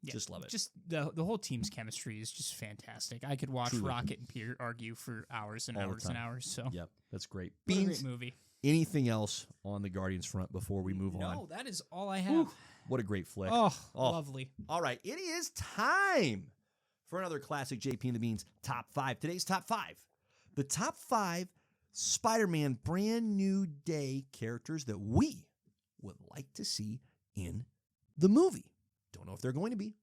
Yeah, just love it. Just the whole team's chemistry is just fantastic. I could watch Rocket and Peter argue for hours and hours and hours. So, yep, that's great. Beans, what a great movie. Anything else on the Guardians front before we move on? No, that is all I have. What a great flick. Oh, lovely. All right, it is time for another classic JP and the Beans top 5. Today's top 5. The top 5 Spider-Man brand new day characters that we would like to see in the movie. Don't know if they're going to be.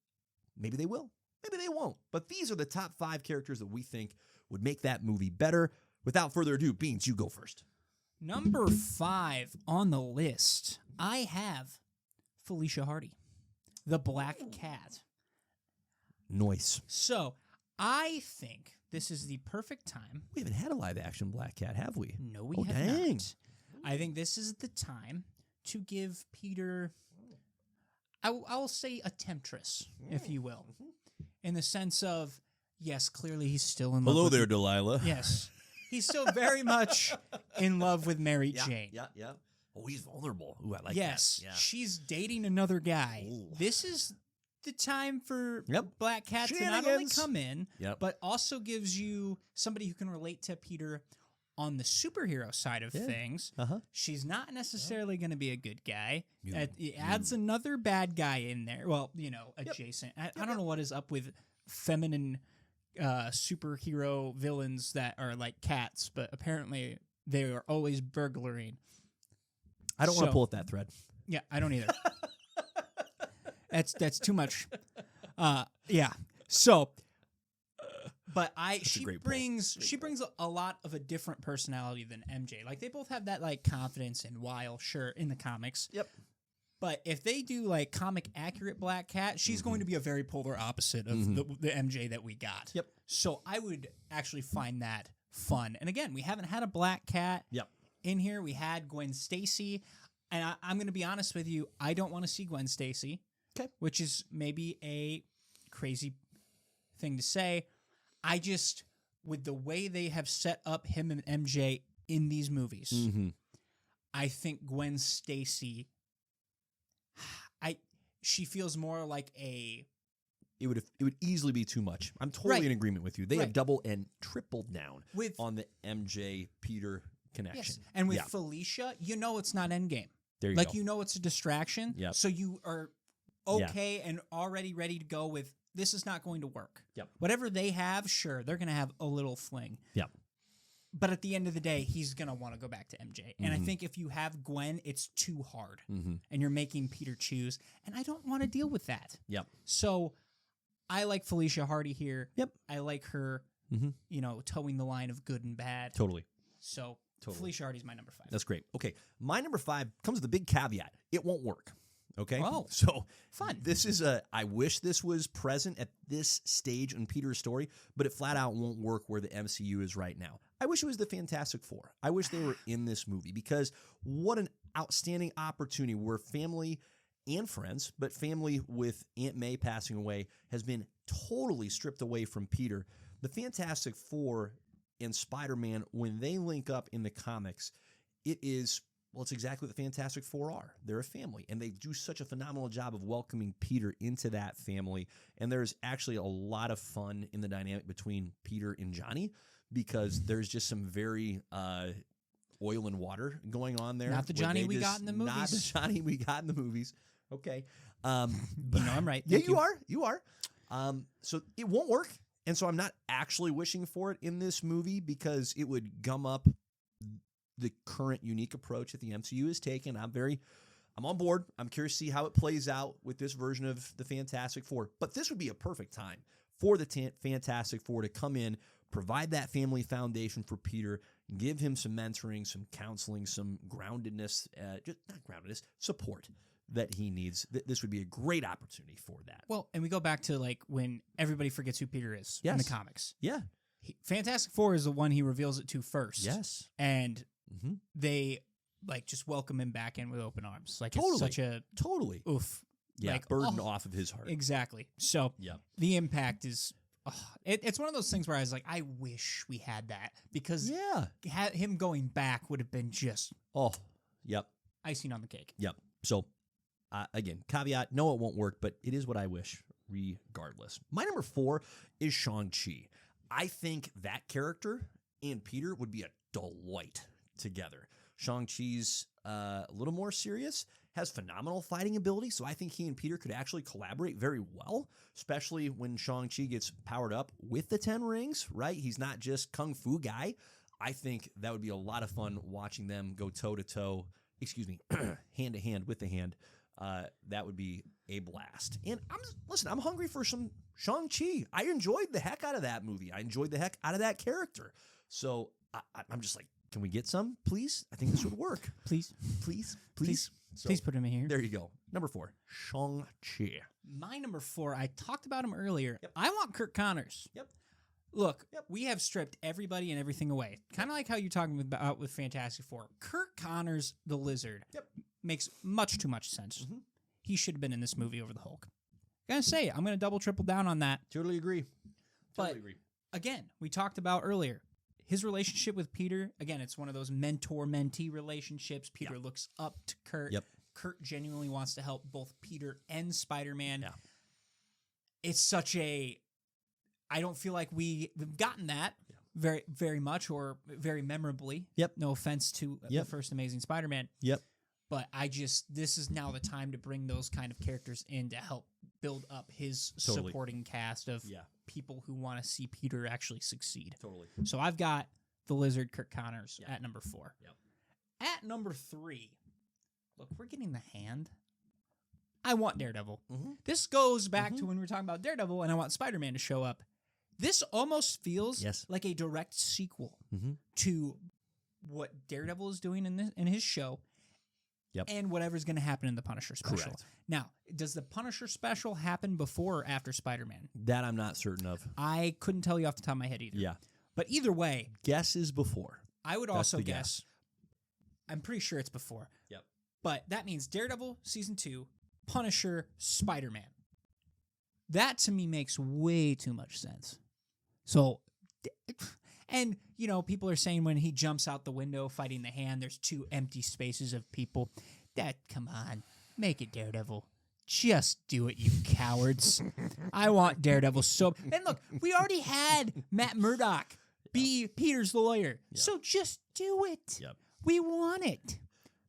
Maybe they will. Maybe they won't. But these are the top 5 characters that we think would make that movie better. Without further ado, Beans, you go first. Number 5 on the list, I have Felicia Hardy, the Black Cat. Nice. So, I think this is the perfect time. We haven't had a live-action Black Cat, have we? No, we have not. I think this is the time to give Peter, I will say a temptress, if you will, in the sense of, yes, clearly he's still in love Hello with there, Delilah. Yes. He's still very much in love with Mary Jane. Yeah. Oh, he's vulnerable. Ooh, I like that. Yes, Yeah. she's dating another guy. Ooh. This is the time for Black Cat to not only Shenanigans. come in, but also gives you somebody who can relate to Peter on the superhero side of things. She's not necessarily going to be a good guy. It adds another bad guy in there. Well, you know, adjacent. I don't know what is up with feminine superhero villains that are like cats, but apparently they are always burglaring. I don't want to pull at that thread. Yeah, I don't either. That's too much. Yeah. So, but she brings a lot of a different personality than MJ. Like they both have that like confidence and wile, sure, in the comics. Yep. But if they do like comic accurate Black Cat, she's going to be a very polar opposite of the MJ that we got. Yep. So I would actually find that fun. And again, we haven't had a Black Cat in here. We had Gwen Stacy. And I'm going to be honest with you, I don't want to see Gwen Stacy. Okay. Which is maybe a crazy thing to say. I just, with the way they have set up him and MJ in these movies, I think Gwen Stacy, she feels more like a... It would easily be too much. I'm totally in agreement with you. They have doubled and tripled down on the MJ Peter connection. Yes. And with Felicia, you know it's not Endgame. There you go. You know it's a distraction. Yep. So you are okay and already ready to go with, this is not going to work. Yep. Whatever they have, sure, they're going to have a little fling. Yep. But at the end of the day, he's going to want to go back to MJ. And I think if you have Gwen, it's too hard. And you're making Peter choose. And I don't want to deal with that. Yep. So I like Felicia Hardy here. Yep. I like her, you know, towing the line of good and bad. Totally. So Felicia Hardy's my number 5. That's great. Okay. My number 5 comes with a big caveat. It won't work. Okay. Oh, so fun. This is I wish this was present at this stage in Peter's story, but it flat out won't work where the MCU is right now. I wish it was the Fantastic Four. I wish they were in this movie because what an outstanding opportunity where family and friends, but family with Aunt May passing away has been totally stripped away from Peter. The Fantastic Four and Spider-Man, when they link up in the comics, it is Well, it's exactly what the Fantastic Four are. They're a family, and they do such a phenomenal job of welcoming Peter into that family. And there's actually a lot of fun in the dynamic between Peter and Johnny because there's just some very oil and water going on there. Not the Johnny we got in the movies. Not the Johnny we got in the movies. Okay. I'm right. Yeah, you are. You are. So it won't work. And so I'm not actually wishing for it in this movie because it would gum up the current unique approach that the MCU has taken. I'm on board. I'm curious to see how it plays out with this version of the Fantastic Four. But this would be a perfect time for the Fantastic Four to come in, provide that family foundation for Peter, give him some mentoring, some counseling, some groundedness, support that he needs. This would be a great opportunity for that. Well, and we go back to like when everybody forgets who Peter is in the comics. Yeah. Fantastic Four is the one he reveals it to first. Yes. And they like just welcome him back in with open arms. Like totally. It's such a oof. Yeah, like, burden off of his heart. Exactly. So the impact is it's one of those things where I was like, I wish we had that because him going back would have been just icing on the cake. Yep. So again, caveat, no, it won't work, but it is what I wish regardless. My number 4 is Shang-Chi. I think that character and Peter would be a delight together. Shang-Chi's a little more serious, has phenomenal fighting ability, so I think he and Peter could actually collaborate very well, especially when Shang-Chi gets powered up with the 10 rings, right? He's not just kung fu guy. I think that would be a lot of fun watching them go toe-to-toe, hand-to-hand with the hand. That would be a blast. And I'm hungry for some Shang-Chi. I enjoyed the heck out of that movie. I enjoyed the heck out of that character. So I'm just like, can we get some, please? I think this would work. Please. So, please put him in here. There you go. Number 4, Shang-Chi. My number 4, I talked about him earlier. Yep. I want Kirk Connors. Yep. Look, we have stripped everybody and everything away. Kind of like how you're talking about with Fantastic Four. Kirk Connors, the Lizard, makes much too much sense. Mm-hmm. He should have been in this movie over the Hulk. Gotta say, I'm gonna triple down on that. Totally agree. Again, we talked about earlier. His relationship with Peter, again, it's one of those mentor-mentee relationships. Peter looks up to Kurt. Yep. Kurt genuinely wants to help both Peter and Spider-Man. Yeah. It's such a... I don't feel like we've gotten that very, very much or very memorably. Yep. No offense to the first Amazing Spider-Man. Yep. But this is now the time to bring those kind of characters in to help build up his supporting cast of people who want to see Peter actually succeed. Totally. So I've got the Lizard, Kirk Connors, at number 4. Yep. At number 3, look, we're getting the Hand. I want Daredevil. Mm-hmm. This goes back to when we were talking about Daredevil, and I want Spider-Man to show up. This almost feels like a direct sequel to what Daredevil is doing in his show. Yep. And whatever's going to happen in the Punisher special. Correct. Now, does the Punisher special happen before or after Spider-Man? That I'm not certain of. I couldn't tell you off the top of my head either. Yeah. But either way. Guess is before. I would also guess. I'm pretty sure it's before. Yep. But that means Daredevil Season 2, Punisher, Spider-Man. That to me makes way too much sense. So... And, people are saying when he jumps out the window fighting the Hand, there's 2 empty spaces of people. Come on, make it Daredevil. Just do it, you cowards. I want Daredevil And look, we already had Matt Murdock be Peter's lawyer. Yep. So just do it. Yep. We want it.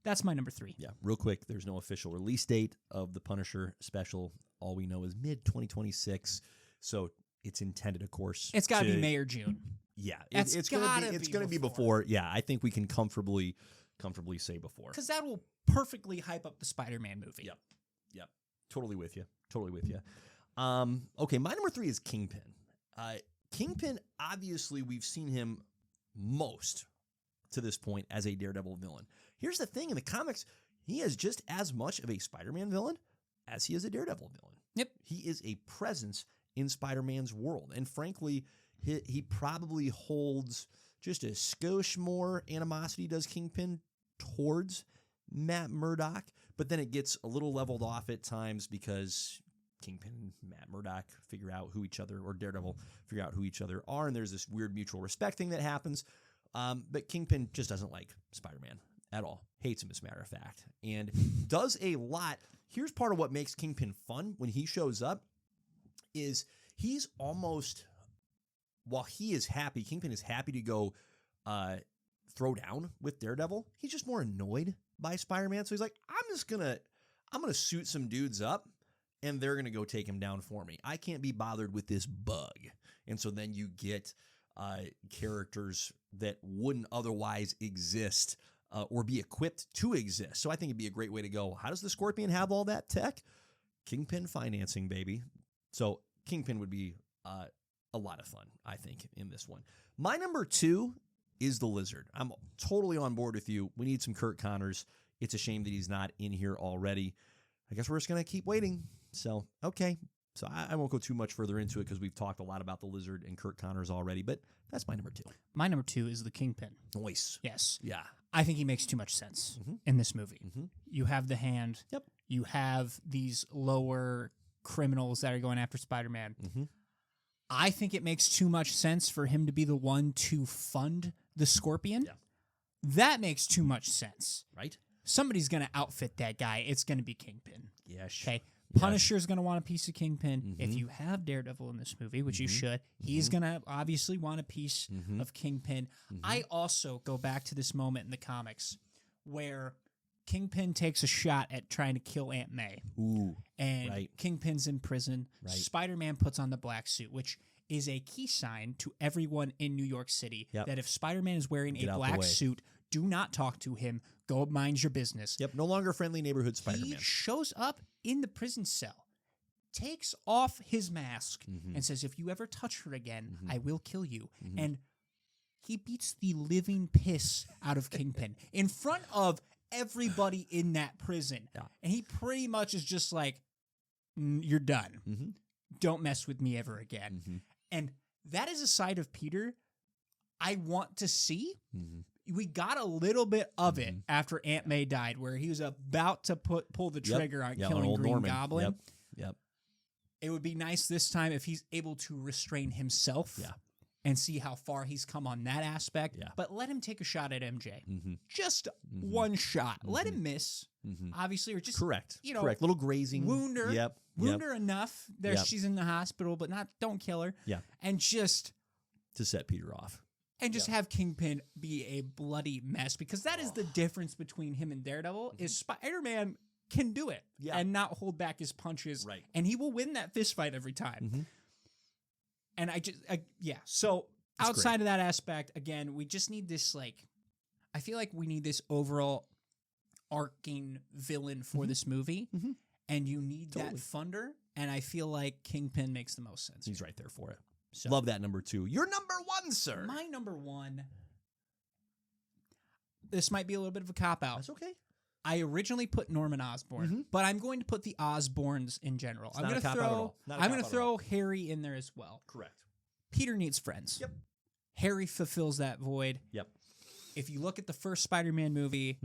That's my number 3. Yeah, real quick, there's no official release date of the Punisher special. All we know is mid-2026. So it's intended, of course. It's got to be May or June. Yeah, it's going to be before. Yeah, I think we can comfortably say before. Because that will perfectly hype up the Spider-Man movie. Yep. Totally with you. Okay, my number 3 is Kingpin. Kingpin, obviously, we've seen him most to this point as a Daredevil villain. Here's the thing, in the comics, he is just as much of a Spider-Man villain as he is a Daredevil villain. Yep. He is a presence in Spider-Man's world. And frankly, he probably holds just a skosh more animosity, does Kingpin, towards Matt Murdock. But then it gets a little leveled off at times because Kingpin and Matt Murdock figure out who each other, or Daredevil figure out who each other are. And there's this weird mutual respect thing that happens. But Kingpin just doesn't like Spider-Man at all. Hates him, as a matter of fact. And does a lot. Here's part of what makes Kingpin fun when he shows up is he's almost, while he is happy, Kingpin is happy to go throw down with Daredevil. He's just more annoyed by Spider-Man. So he's like, I'm gonna suit some dudes up and they're gonna go take him down for me. I can't be bothered with this bug. And so then you get characters that wouldn't otherwise exist or be equipped to exist. So I think it'd be a great way to go. How does the Scorpion have all that tech? Kingpin financing, baby. So Kingpin would be a lot of fun, I think, in this one. My number 2 is the Lizard. I'm totally on board with you. We need some Kurt Connors. It's a shame that he's not in here already. I guess we're just going to keep waiting. So, okay. So I won't go too much further into it because we've talked a lot about the Lizard and Kurt Connors already, but that's my number 2. My number 2 is the Kingpin. Nice. Yes. Yeah. I think he makes too much sense in this movie. You have the Hand. Yep. You have these lower criminals that are going after Spider-Man. I think it makes too much sense for him to be the one to fund the Scorpion. Yeah. That makes too much sense. Right? Somebody's going to outfit that guy. It's going to be Kingpin. Yes. Okay. Punisher's going to want a piece of Kingpin. If you have Daredevil in this movie, which you should, he's going to obviously want a piece of Kingpin. I also go back to this moment in the comics where Kingpin takes a shot at trying to kill Aunt May. Ooh. And Kingpin's in prison. Right. Spider-Man puts on the black suit, which is a key sign to everyone in New York City that if Spider-Man is wearing a black suit, do not talk to him. Go mind your business. Yep, no longer friendly neighborhood Spider-Man. He shows up in the prison cell, takes off his mask, and says, if you ever touch her again, I will kill you. And he beats the living piss out of Kingpin in front of everybody in that prison. Yeah. And he pretty much is just like, you're done. Don't mess with me ever again. And that is a side of Peter I want to see. We got a little bit of it after Aunt May died, where he was about to pull the trigger on killing Green Norman. Goblin. Yep. It would be nice this time if he's able to restrain himself and see how far he's come on that aspect. But let him take a shot at MJ. Just one shot. Let him miss, obviously, or just correct. You know, correct. Little grazing. Wound her. Wound her enough. She's in the hospital, but don't kill her. And just to set Peter off. And just have Kingpin be a bloody mess, because that is the difference between him and Daredevil. Is Spider-Man can do it and not hold back his punches, and he will win that fist fight every time. And so that's outside of that aspect, again, we just need this, like, I feel like we need this overall arcing villain for this movie, and you need that funder, and I feel like Kingpin makes the most sense. He's right there for it. So. Love that number 2. Your number 1, sir. My number 1. This might be a little bit of a cop-out. That's okay. I originally put Norman Osborn, but I'm going to put the Osborns in general. I'm going to throw Harry in there as well. Correct. Peter needs friends. Yep. Harry fulfills that void. Yep. If you look at the first Spider-Man movie,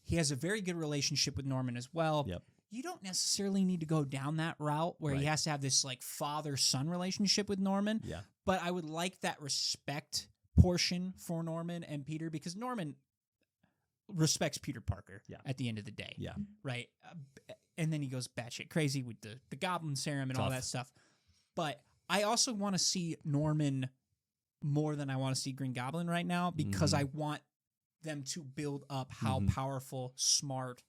he has a very good relationship with Norman as well. Yep. You don't necessarily need to go down that route where he has to have this like father-son relationship with Norman. Yeah. But I would like that respect portion for Norman and Peter, because Norman respects Peter Parker at the end of the day. Yeah. Right? And then he goes batshit crazy with the Goblin Serum and all that stuff. But I also want to see Norman more than I want to see Green Goblin right now, because I want them to build up how powerful, smart,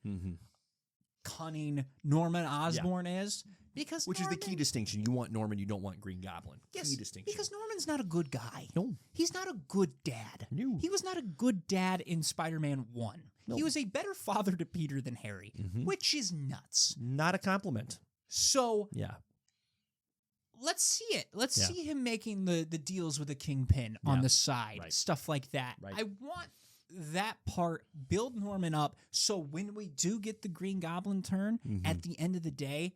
cunning Norman Osborn is, because which is the key distinction. You want Norman, you don't want Green Goblin. Yes, key distinction. Because Norman's not a good guy. No. He's not a good dad. No. He was not a good dad in Spider-Man 1. No. He was a better father to Peter than Harry, which is nuts. Not a compliment. So, let's see it. Let's see him making the deals with the Kingpin on the side, stuff like that. I want that part, build Norman up, so when we do get the Green Goblin turn, at the end of the day,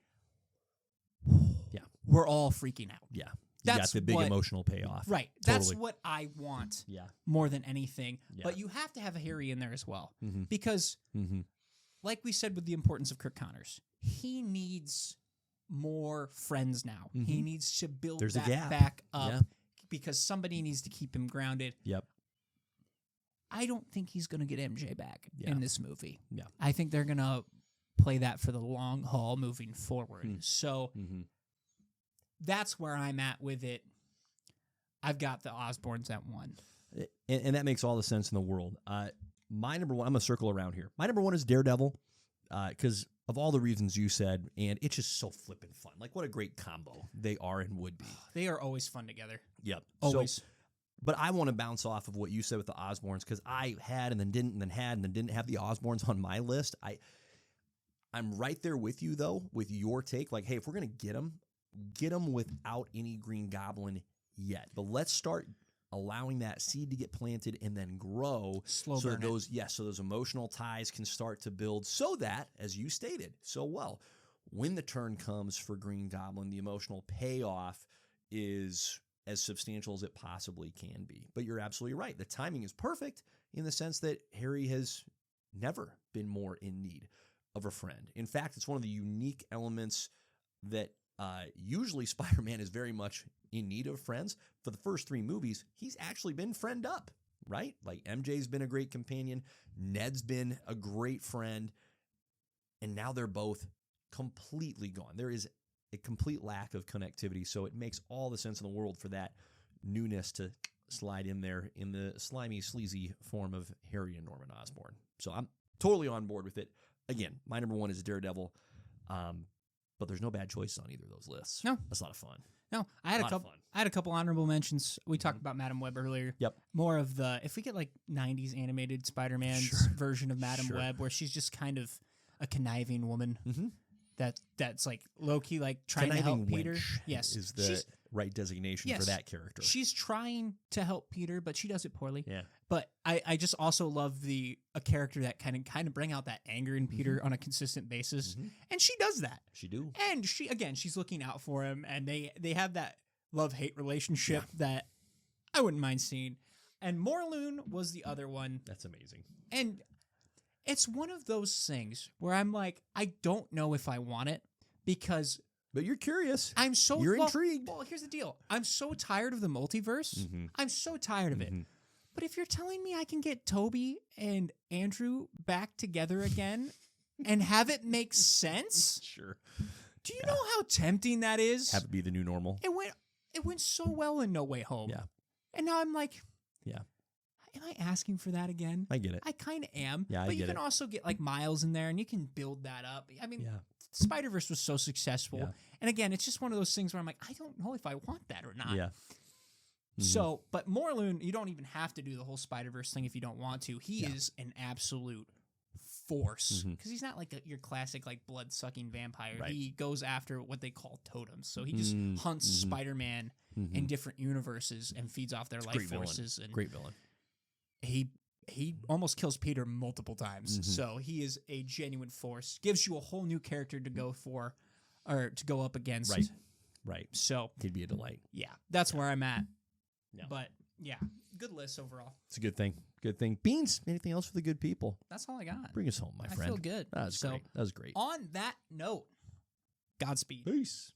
we're all freaking out. Yeah. That's the big emotional payoff. Right. Totally. That's what I want more than anything. Yeah. But you have to have a Harry in there as well. Because, like we said with the importance of Kurt Connors, he needs more friends now. He needs to build that back up because somebody needs to keep him grounded. Yep. I don't think he's going to get MJ back in this movie. Yeah. I think they're going to play that for the long haul moving forward. So that's where I'm at with it. I've got the Osborns at 1. And that makes all the sense in the world. My number 1, I'm going to circle around here. My number 1 is Daredevil because of all the reasons you said, and it's just so flippin' fun. Like, what a great combo they are and would be. They are always fun together. Yep. Always. So, but I want to bounce off of what you said with the Osborns because I had and then didn't and then had and then didn't have the Osborns on my list. I'm right there with you, though, with your take. Like, hey, if we're going to get them without any Green Goblin yet. But let's start allowing that seed to get planted and then grow. Slow so burn those, so those emotional ties can start to build so that, as you stated so well, when the turn comes for Green Goblin, the emotional payoff is as substantial as it possibly can be. But you're absolutely right. The timing is perfect in the sense that Harry has never been more in need of a friend. In fact, it's one of the unique elements that usually Spider-Man is very much in need of friends. For the first 3 movies, he's actually been friend up, right? Like MJ's been a great companion. Ned's been a great friend. And now they're both completely gone. There is a complete lack of connectivity. So it makes all the sense in the world for that newness to slide in there in the slimy, sleazy form of Harry and Norman Osborn. So I'm totally on board with it. Again, my number 1 is Daredevil. But there's no bad choices on either of those lists. No. That's a lot of fun. No, I had a couple honorable mentions. We talked about Madam Web earlier. Yep. More of the, if we get like 90s animated Spider-Man's version of Madam Web, where she's just kind of a conniving woman that's like low-key like trying to help Peter. Yes. Is the right designation for that character. She's trying to help Peter, but she does it poorly. Yeah. But I just also love a character that kind of bring out that anger in Peter on a consistent basis. And she does that. She do. And she's looking out for him, and they have that love-hate relationship that I wouldn't mind seeing. And Morloon was the other one. That's amazing. And it's one of those things where I'm like, I don't know if I want it because... But you're curious. You're intrigued. Well, here's the deal. I'm so tired of the multiverse. I'm so tired of it. But if you're telling me I can get Toby and Andrew back together again and have it make sense... Sure. Do you know how tempting that is? Have it be the new normal. It went so well in No Way Home. Yeah. And now I'm like... Yeah. Am I asking for that again? I get it. I kind of am. Yeah, but you can also get like Miles in there and you can build that up. I mean, Spider-Verse was so successful. Yeah. And again, it's just one of those things where I'm like, I don't know if I want that or not. Yeah. So, but Morloon, you don't even have to do the whole Spider-Verse thing if you don't want to. He is an absolute force because he's not like your classic like blood-sucking vampire. Right. He goes after what they call totems. So he just hunts Spider-Man in different universes and feeds off their life forces. And great villain. He almost kills Peter multiple times. So he is a genuine force. Gives you a whole new character to go for or to go up against. Right. So he'd be a delight. Yeah, that's where I'm at. Yeah. But yeah, good list overall. It's a good thing. Good thing. Beans, anything else for the good people? That's all I got. Bring us home, my friend. I feel good. That was great. That was great. On that note, Godspeed. Peace.